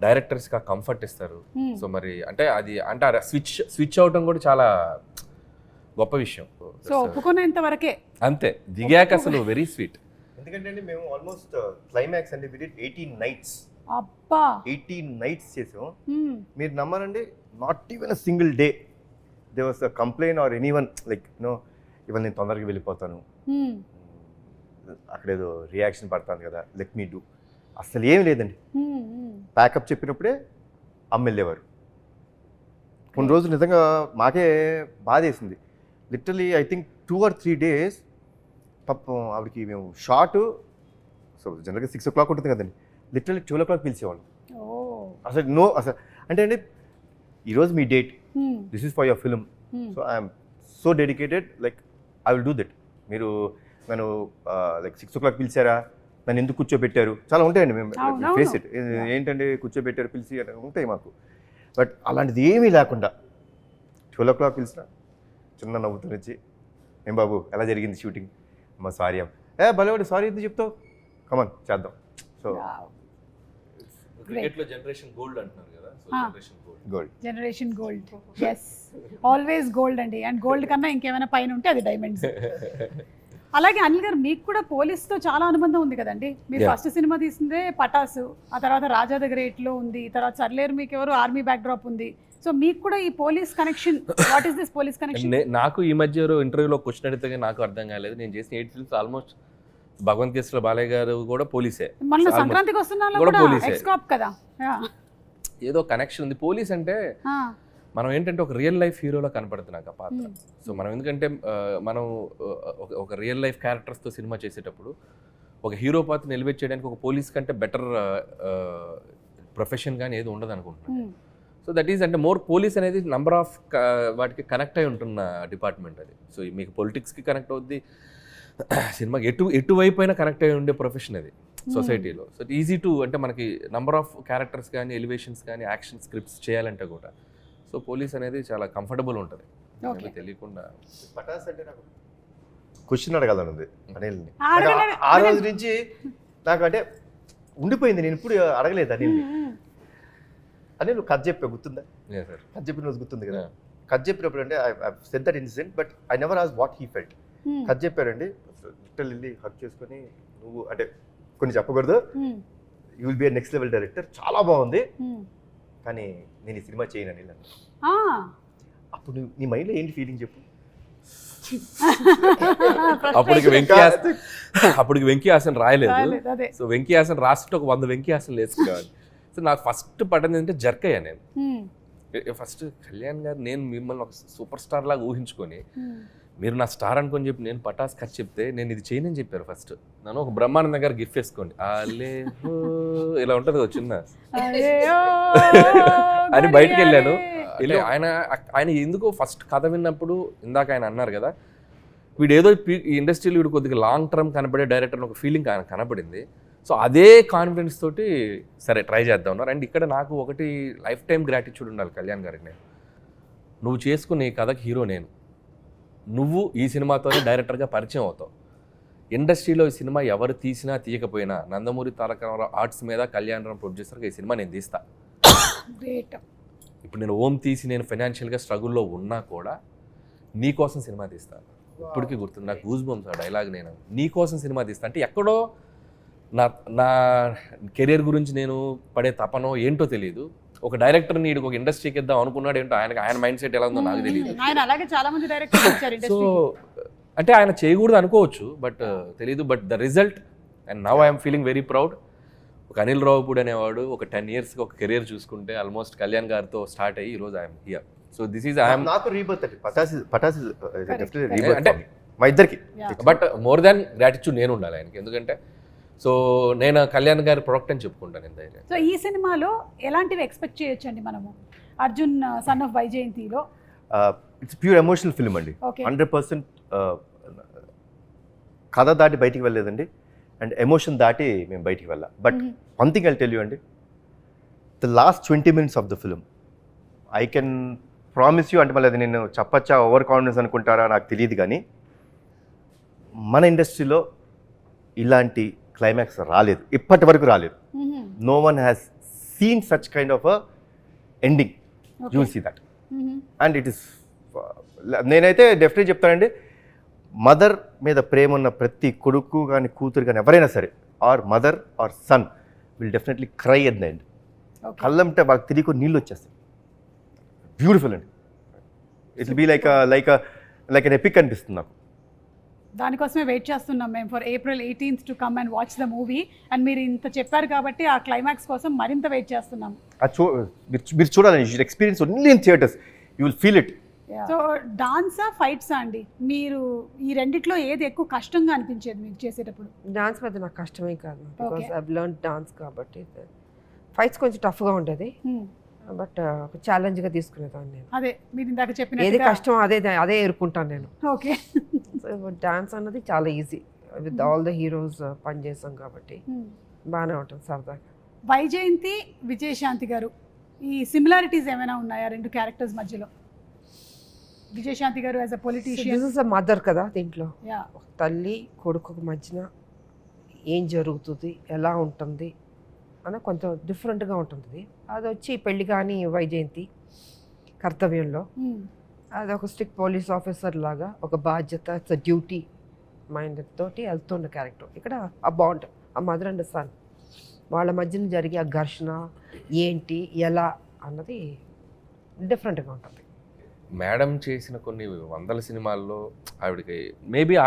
D: డైరెక్టర్స్కి ఆ కంఫర్ట్ ఇస్తారు. సో మరి అంటే అది అంటే స్విచ్ అవటం కూడా చాలా గొప్ప విషయం.
A: సో ఒప్పుకునేంత వరకే
D: అంతే, దిగాక అసలు వెరీ స్వీట్.
B: ఎందుకంటే మేము ఆల్మోస్ట్ క్లైమాక్స్ అండి, వి డిడ్ 18 nights.
A: అబ్బా
B: 18 nights చేసాం. మీరు నమ్మరండి, not even a single day they was a complaint or anyone like no ఇవాళ నేను తొందరగా వెళ్ళిపోతాను, అక్కడేదో రియాక్షన్ పడుతుంది కదా, లెట్ మీ డూ. అసలు ఏం లేదండి. ప్యాకప్ చెప్పినప్పుడే అమ్మ వెళ్ళేవారు. కొన్ని రోజులు నిజంగా మాకే బాధ వేసింది. Literally I think 2 or 3 days పాపం ఆవిడకి మేము షార్ట్, సో జనరల్గా 6 o'clock ఉంటుంది కదండి, లిటరలీ 12 o'clock పిలిచేవాళ్ళం. అసలు అసలు అంటే అండి ఈరోజు మీ date, this is for your film, so I'm so dedicated, like I will do that. మీరు నన్ను లైక్ 6 o'clock పిలిచారా, నన్ను ఎందుకు కూర్చోబెట్టారు, చాలా ఉంటాయండి. మేము ఫేస్ ఇట్, ఏంటంటే కూర్చోబెట్టారు పిలిచి ఉంటాయి మాకు. బట్ అలాంటిది ఏమీ లేకుండా 12 o'clock పిలిచిన చిన్న నవ్వుతూ వచ్చి, ఏం బాబు ఎలా జరిగింది షూటింగ్, అమ్మ సారీ అమ్మ, భలేవాడు సారీ ఎందుకు చెప్తావు, కమాన్ చేద్దాం. సో
D: క్రికెట్లో జనరేషన్ గోల్డ్ అంటున్నారు కదా, so
A: generation gold, yes always gold అండి. అండ్ గోల్డ్ కన్నా ఇంకేమైనా పైన ఉంటే అది డైమండ్స్. అలాగే అనిల్ గారు, మీకు కూడా పోలీస్తో చాలా అనుబంధం ఉంది కదండి. మీరు ఫస్ట్ సినిమా తీసిందే పటాసు, ఆ తర్వాత రాజా ద గ్రేట్లో ఉంది, తర్వాత సర్లేరు మీకు ఎవరు ఆర్మీ బ్యాక్ డ్రాప్ ఉంది. సో మీకు కూడా ఈ police connection, what is this police connection?
D: నాకు ఈ మధ్య ఇంటర్వ్యూలో క్వశ్చన్ అడిగితే నాకు అర్థం కాలేదు. నేను చేసిన 8 films ఆల్మోస్ట్ భగవంత్ కేసులో బాలయ్య గారు కూడా పోలీసే,
A: మన సంక్రాంతికి వస్తున్నా కూడా ఎక్స్కాప్ కదా,
D: ఏదో కనెక్షన్ ఉంది. పోలీస్ అంటే మనం ఏంటంటే ఒక రియల్ లైఫ్ హీరోలో కనపడుతుంది నాకు ఆ పాత్ర. సో మనం ఎందుకంటే మనం ఒక రియల్ లైఫ్ క్యారెక్టర్స్తో సినిమా చేసేటప్పుడు ఒక హీరో పాత్ర ఎలివేట్ చేయడానికి ఒక పోలీస్ కంటే బెటర్ ప్రొఫెషన్ కానీ ఏది ఉండదు అనుకుంటున్నాను. సో దట్ ఈస్ అంటే మోర్ పోలీస్ అనేది నంబర్ ఆఫ్ వాటికి కనెక్ట్ అయి ఉంటున్న డిపార్ట్మెంట్ అది. సో మీకు పొలిటిక్స్కి కనెక్ట్ అవుద్ది, సినిమాకి ఎటువైపు అయినా కనెక్ట్ అయి ఉండే ప్రొఫెషన్ అది సొసైటీలో. సో ఈజీ టు అంటే మనకి నంబర్ ఆఫ్ క్యారెక్టర్స్ కానీ ఎలివేషన్స్ కానీ యాక్షన్ స్క్రిప్ట్స్ చేయాలంటే కూడా సో పోలీస్ అనేది చాలా కంఫర్టబుల్ ఉంటుంది తెలియకుండా.
B: పటాస్ అంటే నాకు క్వశ్చన్ అడగాలనుంది అనిల్ని. ఆ రోజు నుంచి నాకు అంటే ఉండిపోయింది, నేను ఇప్పుడు అడగలేదు అనిల్ని. అనిల్ నువ్వు కథ చెప్పా గుర్తుందా? కథ చెప్పిన రోజు గుర్తుంది కదా. కథ చెప్పినప్పుడు అంటే I said that incident but I never asked what he felt. కథ చెప్పారండి, లిటిల్ వెళ్ళి హక్ చేసుకొని నువ్వు అంటే కొన్ని చెప్పకూడదు, you will be a next level director, చాలా బాగుంది కానీ నేను ఈ సినిమా చేయను అనిల్ అన్న. అప్పుడు నీ మైండ్లో ఏంటి ఫీలింగ్ చెప్పు?
D: అప్పటికి వెంకీ హాసన్ రాయలేదు. సో వెంకీ హాసన్ రాస్తుంటే ఒక 100 వెంకీ హాసన్ వేసుకోవాలి. సో నాకు ఫస్ట్ పడ్డది ఏంటంటే జర్క్ అయ్యా నేను. ఫస్ట్ కళ్యాణ్ గారు నేను మిమ్మల్ని ఒక సూపర్ స్టార్ లాగా ఊహించుకొని మీరు నా స్టార్ అనుకొని చెప్పి నేను పటాస్ ఖర్చు చెప్తే నేను ఇది చేయనని చెప్పారు. ఫస్ట్ నన్ను ఒక బ్రహ్మానందం గారు గిఫ్ట్ వేసుకోండి అలే ఇలా ఉంటుంది చిన్న అని బయటకు వెళ్ళాను. ఆయన ఎందుకో ఫస్ట్ కథ విన్నప్పుడు ఇందాక ఆయన అన్నారు కదా, వీడు ఏదో ఈ ఇండస్ట్రీలో వీడు కొద్దిగా లాంగ్ టర్మ్ కనబడే డైరెక్టర్ ఒక ఫీలింగ్ ఆయన కనపడింది. సో అదే కాన్ఫిడెన్స్ తోటి సరే ట్రై చేద్దాం ఉన్నారు. అండ్ ఇక్కడ నాకు ఒకటి లైఫ్ టైం గ్రాటిట్యూడ్ ఉండాలి కళ్యాణ్ గారికి. నేను నువ్వు చేసుకునే కథకి హీరో నేను, నువ్వు ఈ సినిమాతోనే డైరెక్టర్గా పరిచయం అవుతావు. ఇండస్ట్రీలో ఈ సినిమా ఎవరు తీసినా తీయకపోయినా నందమూరి తారక రామారావు ఆర్ట్స్ మీద కళ్యాణ్ రామ్ ప్రొడ్యూసర్గా ఈ సినిమా నేను తీస్తా.
A: గ్రేట్.
D: ఇప్పుడు నేను ఓం తీసి నేను ఫైనాన్షియల్గా స్ట్రగుల్లో ఉన్నా కూడా నీ కోసం సినిమా తీస్తాను. ఇప్పటికీ గుర్తుంది నాకు గూస్ బంప్స్ ఆ డైలాగ్. నేను నీ కోసం సినిమా తీస్తా అంటే ఎక్కడో నా కెరీర్ గురించి నేను పడే తపనో ఏంటో తెలియదు. ఒక డైరెక్టర్ని వీడికి ఒక ఇండస్ట్రీకి ఇద్దాం అనుకున్నాడు ఏంటో, ఆయన మైండ్ సెట్ ఎలా ఉందో నాకు తెలియదు.
A: ఆయన అలాగే చాలా మంది డైరెక్టర్స్ వచ్చారు
D: సో అంటే ఆయన చేయకూడదు అనుకోవచ్చు, బట్ తెలీదు. But the result and now I'm feeling very proud. ఒక అనిల్ రావుపూడి అనేవాడు ఒక 10 yearsకి ఒక కెరీర్ చూసుకుంటే ఆల్మోస్ట్ కళ్యాణ్ గారితో స్టార్ట్ అయ్యి ఈరోజు I'm here. So this is I'm
B: నాకు రీబర్త్ అండి. పటాస్
D: అంటే-
B: అంటే మా ఇద్దరికి.
D: బట్ మోర్ దాన్ గ్రాటిట్యూడ్ నేను ఉండాలి ఆయనకి. ఎందుకంటే సో నేను కళ్యాణ్ గారి ప్రొడక్ట్ అని చెప్పుకుంటాను నేను ధైర్యం.
A: సో ఈ సినిమాలో ఎలాంటివి ఎక్స్పెక్ట్ చేయొచ్చండి మనము అర్జున్ సన్ ఆఫ్ వైజయంతిలో?
B: ఇట్స్ ప్యూర్ ఎమోషనల్ ఫిల్మ్ అండి.
A: ఓకే.
B: 100% కథ దాటి బయటికి వెళ్ళలేదండి, అండ్ ఎమోషన్ దాటి మేము బయటికి వెళ్ళాం. But one thing I'll tell you అండి, the last 20 minutes of the film I can promise you, అంటే మళ్ళీ అది నేను చెప్పచ్చా ఓవర్ కాన్ఫిడెన్స్ అనుకుంటారా నాకు తెలియదు, కానీ మన ఇండస్ట్రీలో ఇలాంటి క్లైమాక్స్ రాలేదు, ఇప్పటి వరకు రాలేదు. No one has seen such kind of a ending. You will see that. And it is, నేనైతే డెఫినెట్లీ చెప్తానండి, మదర్ మీద ప్రేమ ఉన్న ప్రతి కొడుకు కానీ కూతురు కానీ ఎవరైనా సరే, or mother or son will definitely cry at the end. కళ్ళంటే వాళ్ళకి తిరిగి నీళ్ళు వచ్చేస్తాయి. బ్యూటిఫుల్ అండి. It will be like an epic అనిపిస్తుంది నాకు.
A: దానికోసమే వెయిట్ చేస్తున్నాం మేము for April 18th to come and watch the movie. And మీరు ఇంత చెప్పారు కాబట్టి ఆ క్లైమాక్స్ కోసం మరింత వెయిట్ చేస్తున్నాం.
B: మీరు చూడాలండి, you should experience only in theatres, you will feel it.
A: So డాన్సా ఫైట్సా అండి, మీరు ఈ రెండిట్లో ఏది ఎక్కువ కష్టంగా అనిపించేది మీకు చేసేటప్పుడు?
C: డాన్స్ పెద్ద నాకు కష్టమే కాదు, బికాస్ ఐ లెర్న్ డాన్స్ కాబట్టి. ఫైట్స్ కొంచెం టఫ్గా ఉంటుంది, బట్ ఒక ఛాలెంజ్గా తీసుకునేదాన్ని నేను.
A: అదే మీరు ఇందాక
C: ఏది
A: చెప్పిన
C: కష్టం అదే ఎదుర్కొంటాను నేను.
A: ఓకే.
C: డాన్స్ అన్నది చాలా easy, with all the heroes పనిచేస్తాం కాబట్టి బాగానే ఉంటుంది సరదాగా.
A: వైజయంతి, విజయశాంతి గారు, ఈ సిమిలారిటీస్ ఏమైనా ఉన్నాయా రెండు క్యారెక్టర్స్ మధ్యలో? విజయశాంతి గారు as a politician,
C: this is a mother కదా, దీంట్లో
A: యా,
C: ఒక తల్లి కొడుకు మధ్యన ఏం జరుగుతుంది, ఎలా ఉంటుంది అని కొంచెం డిఫరెంట్గా ఉంటుంది. అది వచ్చి పెళ్లి కానీ వైజయంతి కర్తవ్యంలో అది ఒక స్ట్రిక్ట్ పోలీస్ ఆఫీసర్ లాగా ఒక బాధ్యత, ఇట్స్ డ్యూటీ మైండ్ తోటి వెళ్తున్న క్యారెక్టర్. ఇక్కడ ఆ బాండ్, ఆ మదర్ అండ్ సన్ వాళ్ళ మధ్యన జరిగే ఆ ఘర్షణ ఏంటి ఎలా అన్నది డిఫరెంట్గా ఉంటుంది.
D: మేడం చేసిన కొన్ని వందల సినిమాల్లో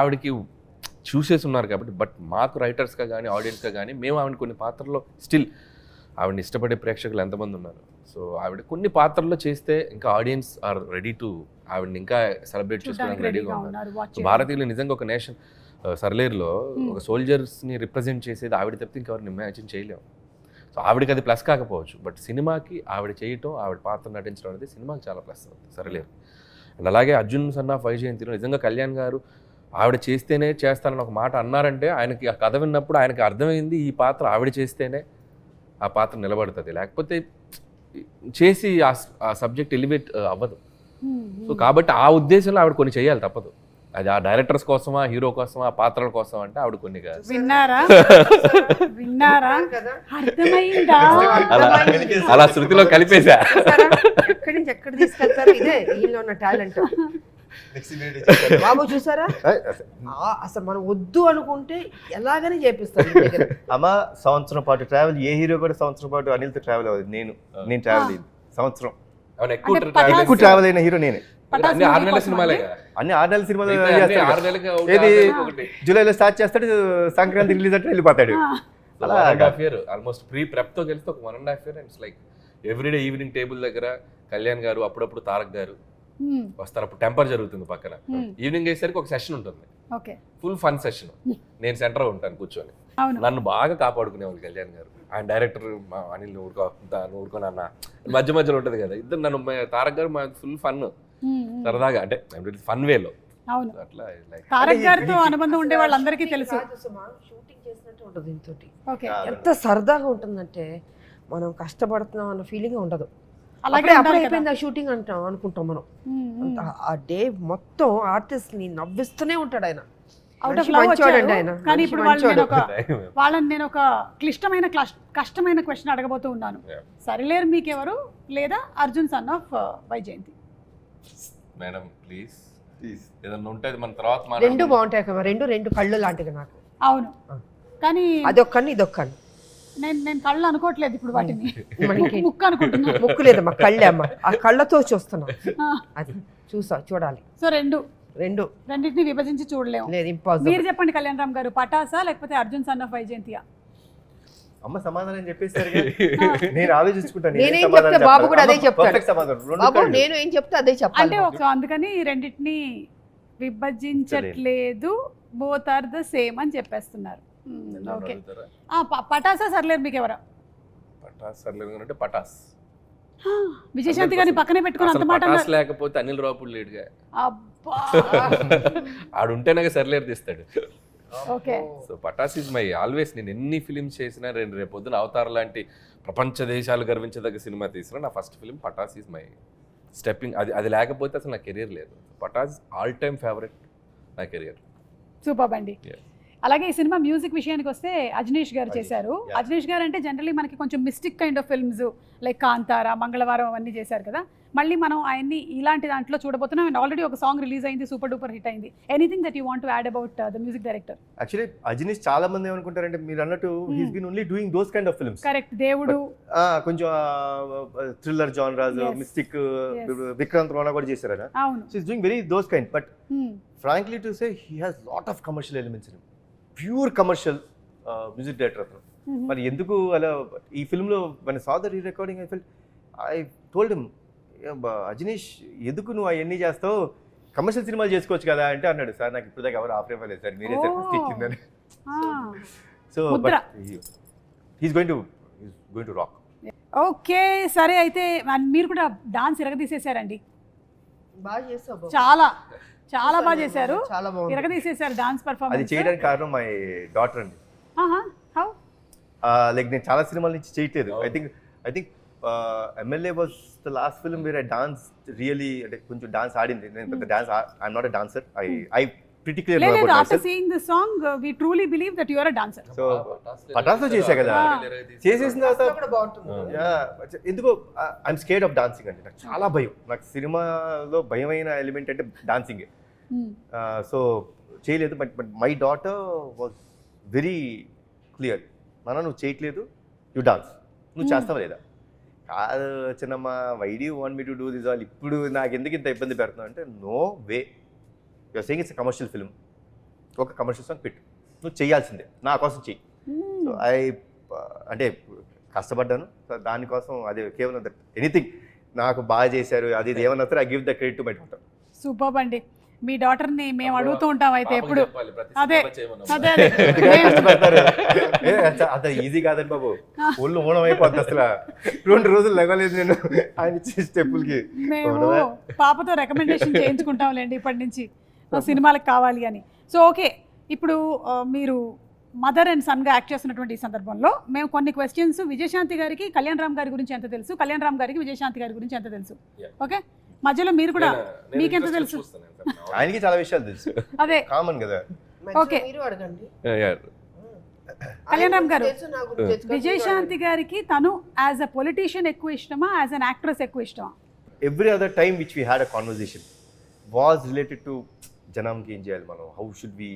D: ఆవిడకి చూసేసి ఉన్నారు కాబట్టి, బట్ మాకు రైటర్స్గా కానీ ఆడియన్స్గా కానీ మేము ఆవిడ కొన్ని పాత్రల్లో స్టిల్ ఆవిడని ఇష్టపడే ప్రేక్షకులు ఎంతమంది ఉన్నారు. సో ఆవిడ కొన్ని పాత్రల్లో చేస్తే ఇంకా ఆడియన్స్ ఆర్ రెడీ టు ఆవిడని ఇంకా సెలబ్రేట్ చేసుకోవడానికి రెడీగా ఉన్నారు. భారతీయులు నిజంగా ఒక నేషన్, సర్లేరులో ఒక సోల్జర్స్ని రిప్రజెంట్ చేసేది ఆవిడ తప్పితే ఇంకెవరిని ఇమాజిన్ చేయలేము. సో ఆవిడకి అది ప్లస్ కాకపోవచ్చు, బట్ సినిమాకి ఆవిడ చేయటం, ఆవిడ పాత్ర నటించడం అనేది సినిమాకి చాలా ప్లస్ అవుతుంది సర్లేరు. అండ్ అలాగే అర్జున్ సన్ ఆఫ్ వైజయంతిలో నిజంగా కళ్యాణ్ గారు ఆవిడ చేస్తేనే చేస్తానని ఒక మాట అన్నారంటే ఆయనకి ఆ కథ విన్నప్పుడు ఆయనకి అర్థమైంది ఈ పాత్ర ఆవిడ చేస్తేనే ఆ పాత్ర నిలబడుతుంది, లేకపోతే చేసి ఆ సబ్జెక్ట్ ఎలివేట్ అవ్వదు. సో కాబట్టి ఆ ఉద్దేశంలో ఆవిడ కొన్ని చేయాలి, తప్పదు. అది ఆ డైరెక్టర్స్ కోసమా, హీరో కోసమా, పాత్రల కోసం అంటే ఆవిడ కొన్ని కాదు.
A: విన్నారా అర్థమైందా?
D: అలా శృతిలో కలిపేశా.
C: ఎక్కడి నుంచి ఎక్కడ తీసుకెళ్తారు, ఇదే వీళ్ళు ఉన్న టాలెంట్. బాబు చూసారా, అసలు మనం వద్దు అనుకుంటే ఎలాగని చేపిస్తారు.
B: అమ్మ సంవత్సరం పాటు ట్రావెల్, ఏ హీరో కూడా సంవత్సరం పాటు అనిల్తో ట్రావెల్ అవ్వదు. నేను ట్రావెల్ అయింది సంవత్సరం. ఎక్కువ ట్రావెల్ అయిన హీరో నేనే.
D: అన్ని 6 నెలల సినిమాలే,
B: అన్ని 6 నెలల సినిమాలు.
D: 6 నెలలకి
B: ఏది జూలైలో స్టార్ట్ చేస్తాడు, సంక్రాంతి రిలీజ్ అంటే వెళ్ళిపోతాడు.
D: 1.5 year ఆల్మోస్ట్ ప్రెప్ తో కలిస్తే ఒక 1.5 year. It's like everyday evening table దగ్గర కళ్యాణ్ గారు, అప్పుడప్పుడు తారక్ గారు వస్తారు. అప్పుడు టెంపర్ జరుగుతుంది పక్కన. ఈవినింగ్ అయ్యేసరికి ఒక సెషన్ ఉంటుంది, ఫుల్ ఫన్ సెషన్. నేను సెంటర్ ఉంటాను కూర్చొని. నన్ను బాగా కాపాడుకునేవాళ్ళు కళ్యాణ్ గారు. ఆయన డైరెక్టర్ అనిల్ ఊరుకోని అన్న మధ్యలో ఉంటుంది కదా, ఇద్దరు నన్ను తారక్ గారు ఫుల్ ఫన్ సరదాగా, అంటే ఫన్ వేలో
A: అవును,
D: అట్లా లైక్
A: తారక్ గారితో అనుబంధం ఉండే వాళ్ళందరికీ తెలుసు.
C: షూటింగ్ చేసినట్టు ఉంటుంది దీంతోటి.
A: ఓకే,
C: ఎంత సరదాగా ఉంటుందంటే మనం కష్టపడుతున్నాం అన్న ఫీలింగ్ ఉండదు.
A: అలాగే
C: అప్పుడే
A: ఉండాలి కదా.
C: అయిపోయింది ఆ షూటింగ్ అనుకుంటాం మనం. ఆ డే మొత్తం ఆర్టిస్ట్ ని నవ్విస్తూనే ఉంటాడు ఆయన.
A: అవుట్ ఆఫ్
C: మనిషి
A: లవ్
C: మంచోడండి
A: వచ్చారు.
C: ఆయన.
A: కానీ
C: మనిషి
A: ఇప్పుడు
C: మంచోడు.
A: వాళ్ళని నేను ఒక కష్టమైన క్వశ్చన్ అడగబోతూ ఉన్నాను. సరిలేరు మీకెవరు లేదా Arjun son of Vyjayanthi?
D: Madam please ఏదన్నా ఉంటుంది మన తర్వాత
C: రెండు బాగుంటాయి కదా, రెండు కళ్ళు లాంటివి నాకు.
A: అవును, కానీ
C: అదొక్కని ఇదొక్కని.
A: నేను కళ్ళు అనుకోవట్లేదు ఇప్పుడు వాటిని,
C: మనకి
A: ముక్కు అనుకుంటున్నా.
C: ముక్కు లేదమ్మా, కళ్ళే అమ్మ. ఆ కళ్ళతో చూస్తున్నాం,
A: ఆ,
C: అది చూడాలి.
A: సో రెండింటిని విభజించి చూడలేము.
C: లేదు, ఇంపాసిబుల్.
A: మీరు చెప్పండి కళ్యాణ్ రామ్ గారు, పటాసా లేకపోతే అర్జున్ సన్ ఆఫ్ వైజయంతియా?
B: అమ్మ సమాధానం చెప్పేస్తారు. నేను ఆలోచించుకుంటాను.
C: నేనేం చెప్తే బాబు కూడా అదే చెప్తాడు.
B: సమాధానం
C: బాబు నేను ఏం చెప్తే అదే చెప్పాలి.
A: అంటే ఒక అందుకని రెండింటిని విభజించట్లేదు, బోత్ ఆర్ ద సేమ్ అని చెప్పేస్తున్నారు. ఓకే, పటాసా సర్లేరు మీకు ఎవరా?
D: పటాస్ సర్లేదు అంటే పటాస్.
A: విజయశాంతి గారిని పక్కనే పెట్టుకుని అంత మాట
D: పటాస్ లేకపోతే అనిల్ రావుపూడి లేడుగా.
A: అబ్బా,
D: ఆడుంటేనే సర్లేరు తీస్తాడు.
A: Okay.
D: So Pataas is my always. నేను ఎన్ని ఫిలిమ్స్ చేసినా, రేపు పొద్దున అవతార్ లాంటి ప్రపంచ దేశాలు గర్వించదగ్గ సినిమా తీసినా నా first film Pataas is my stepping. అది లేకపోతే అసలు నా కెరీర్ లేదు. పటాస్ ఆల్ టైమ్ ఫేవరెట్ నా కెరియర్.
A: సూపర్ అండి. అలాగే ఈ సినిమా మ్యూజిక్ విషయానికి వస్తే అజనీష్ గారు చేశారు.
B: Yeah.
A: అజనీష్ గారు అంటే జనరలీ మనకి కొంచెం mystic kind of films like Kantara, మంగళవారం అవన్నీ చేశారు కదా. మళ్ళీ మనం ఆయన్ని ఇలాంటి దాంట్లో చూడబోతున్నాం. అండ్ ఆల్రెడీ ఒక సాంగ్ రిలీజ్ అయింది, సూపర్ డూపర్ హిట్ అయింది. Anything that you want to add about the music director?
B: Actually Ajaneesh చాలా మంది ఏమనుకుంటారంటే మీరు అన్నట్టు he's been only doing those kind of films.
A: Correct, దేవుడు
B: కొంచెం థ్రిల్లర్ జానరాస్, మిస్టిక్, విక్రాంత్ రోనా కూడా చేశారు ఆయన.
A: అవును.
B: So is doing very those kind. But frankly to say he has lot of commercial elements in him. Pure commercial music director అతను. మరి ఎందుకు అలా ఈ ఫిల్మ్లో మన saw the re recording I told him, Ajaneesh ఎందుకు నువ్వు అవన్నీ చేస్తావు, కమర్షియల్ సినిమాలు చేసుకోవచ్చు కదా అంటే అన్నాడు, సార్ నాకు ఇప్పుడు దాకా ఎవరు ఆఫర్ ఇవ్వలేదు సార్, మీరే సార్ ఫస్ట్ ఇచ్చిందని. So but he's going to rock.
A: Okay, సరే అయితే మీరు కూడా డాన్స్ ఇరగదీసేశారండి.
C: బాగా చేసావు.
A: చాలా బాగా చేశారు,
C: చాలా బాగుంది.
A: ఇరగదీసేశారు డాన్స్
B: అది
A: పర్ఫార్మెన్స్.
B: చేయడానికి కారణం మై డాటర్ అండి.
A: హౌ?
B: లైక్ నేను చాలా సినిమాల నుంచి చేయట్లేదు. I think MLA was the last film where I dance really, అంటే కొంచెం డాన్స్ ఆడింది. నేను పెద్ద dance, I'm not a dancer. I pretty clear
A: లేదు,
B: about
A: after
B: myself.
A: Seeing this song we truly believe that you are a dancer.
B: So పటాస్లో చేశా కదా, చేసేసిన తర్వాత
C: కూడా బాగుంటుంది.
B: ఎందుకో ఐఎమ్ స్కేర్డ్ ఆఫ్ డాన్సింగ్ అండి. నాకు చాలా భయం. నాకు సినిమాలో భయమైన ఎలిమెంట్ అంటే డాన్సింగే. సో చేయలేదు. But my daughter was very clear, నాన్న నువ్వు చేయట్లేదు, యూ డాన్స్, నువ్వు చేస్తావా లేదా? కాదు చిన్నమ్మ, why do you want me to do this all, ఇప్పుడు నాకు ఎందుకు ఇంత ఇబ్బంది పెడుతున్నావు అంటే, no way, you're saying it's commercial film, ఒక కమర్షియల్ సాంగ్ పెట్టు, నువ్వు చేయాల్సిందే, నా కోసం చెయ్యి. సో అంటే కష్టపడ్డాను. సో దానికోసం అదే కేవలం దట్ ఎనీథింగ్ నాకు బాగా చేశారు అది ఇది ఏమన్నా సరే I give the credit to my daughter.
A: Super అండి. మీ డాటర్ని మేము అడుగుతూ ఉంటాం అయితే ఎప్పుడు. అదే అదే
B: అంత ఈజీ కాదండి బాబు, ఒళ్ళు ఓనం అయిపోద్ది అసలు. 2 రోజులు లెగలేదు నేను ఆయన ఇచ్చే స్టెప్పులకి.
A: మేము పాపతో రికమెండేషన్ చేయించుకుంటాంలేండి ఇప్పటి నుంచి సినిమాలకు కావాలి అని. సో ఓకే, ఇప్పుడు మీరు మదర్ అండ్ సన్గా యాక్ట్ చేస్తున్నటువంటి ఈ సందర్భంలో మేము కొన్ని క్వశ్చన్స్, విజయశాంతి గారికి కళ్యాణ్ రామ్ గారి గురించి ఎంత తెలుసు, కళ్యాణ్ రామ్ గారికి విజయశాంతి గారి గురించి ఎంత తెలుసు, ఓకే మధ్యలో మీరు కూడా మీకెంత తెలుసు?
B: ఆయనకి చాలా విషయాలు తెలుసు,
A: అదే
B: కామన్ కదా.
A: ఓకే,
C: మీరు అడగండి.
A: కళ్యాణ్ రామ్ గారు,
C: తెలుసు నాకు తెలుసు.
A: విజయశాంతి గారికి తను యాజ్ అ పొలిటీషియన్ ఎక్కువ ఇష్టమా, యాజ్ అన్ యాక్ట్రెస్ ఎక్కువ ఇష్టమా?
B: Every other time which we had a conversation was related to జనంకి ఏం చేయాలి మనం, how should we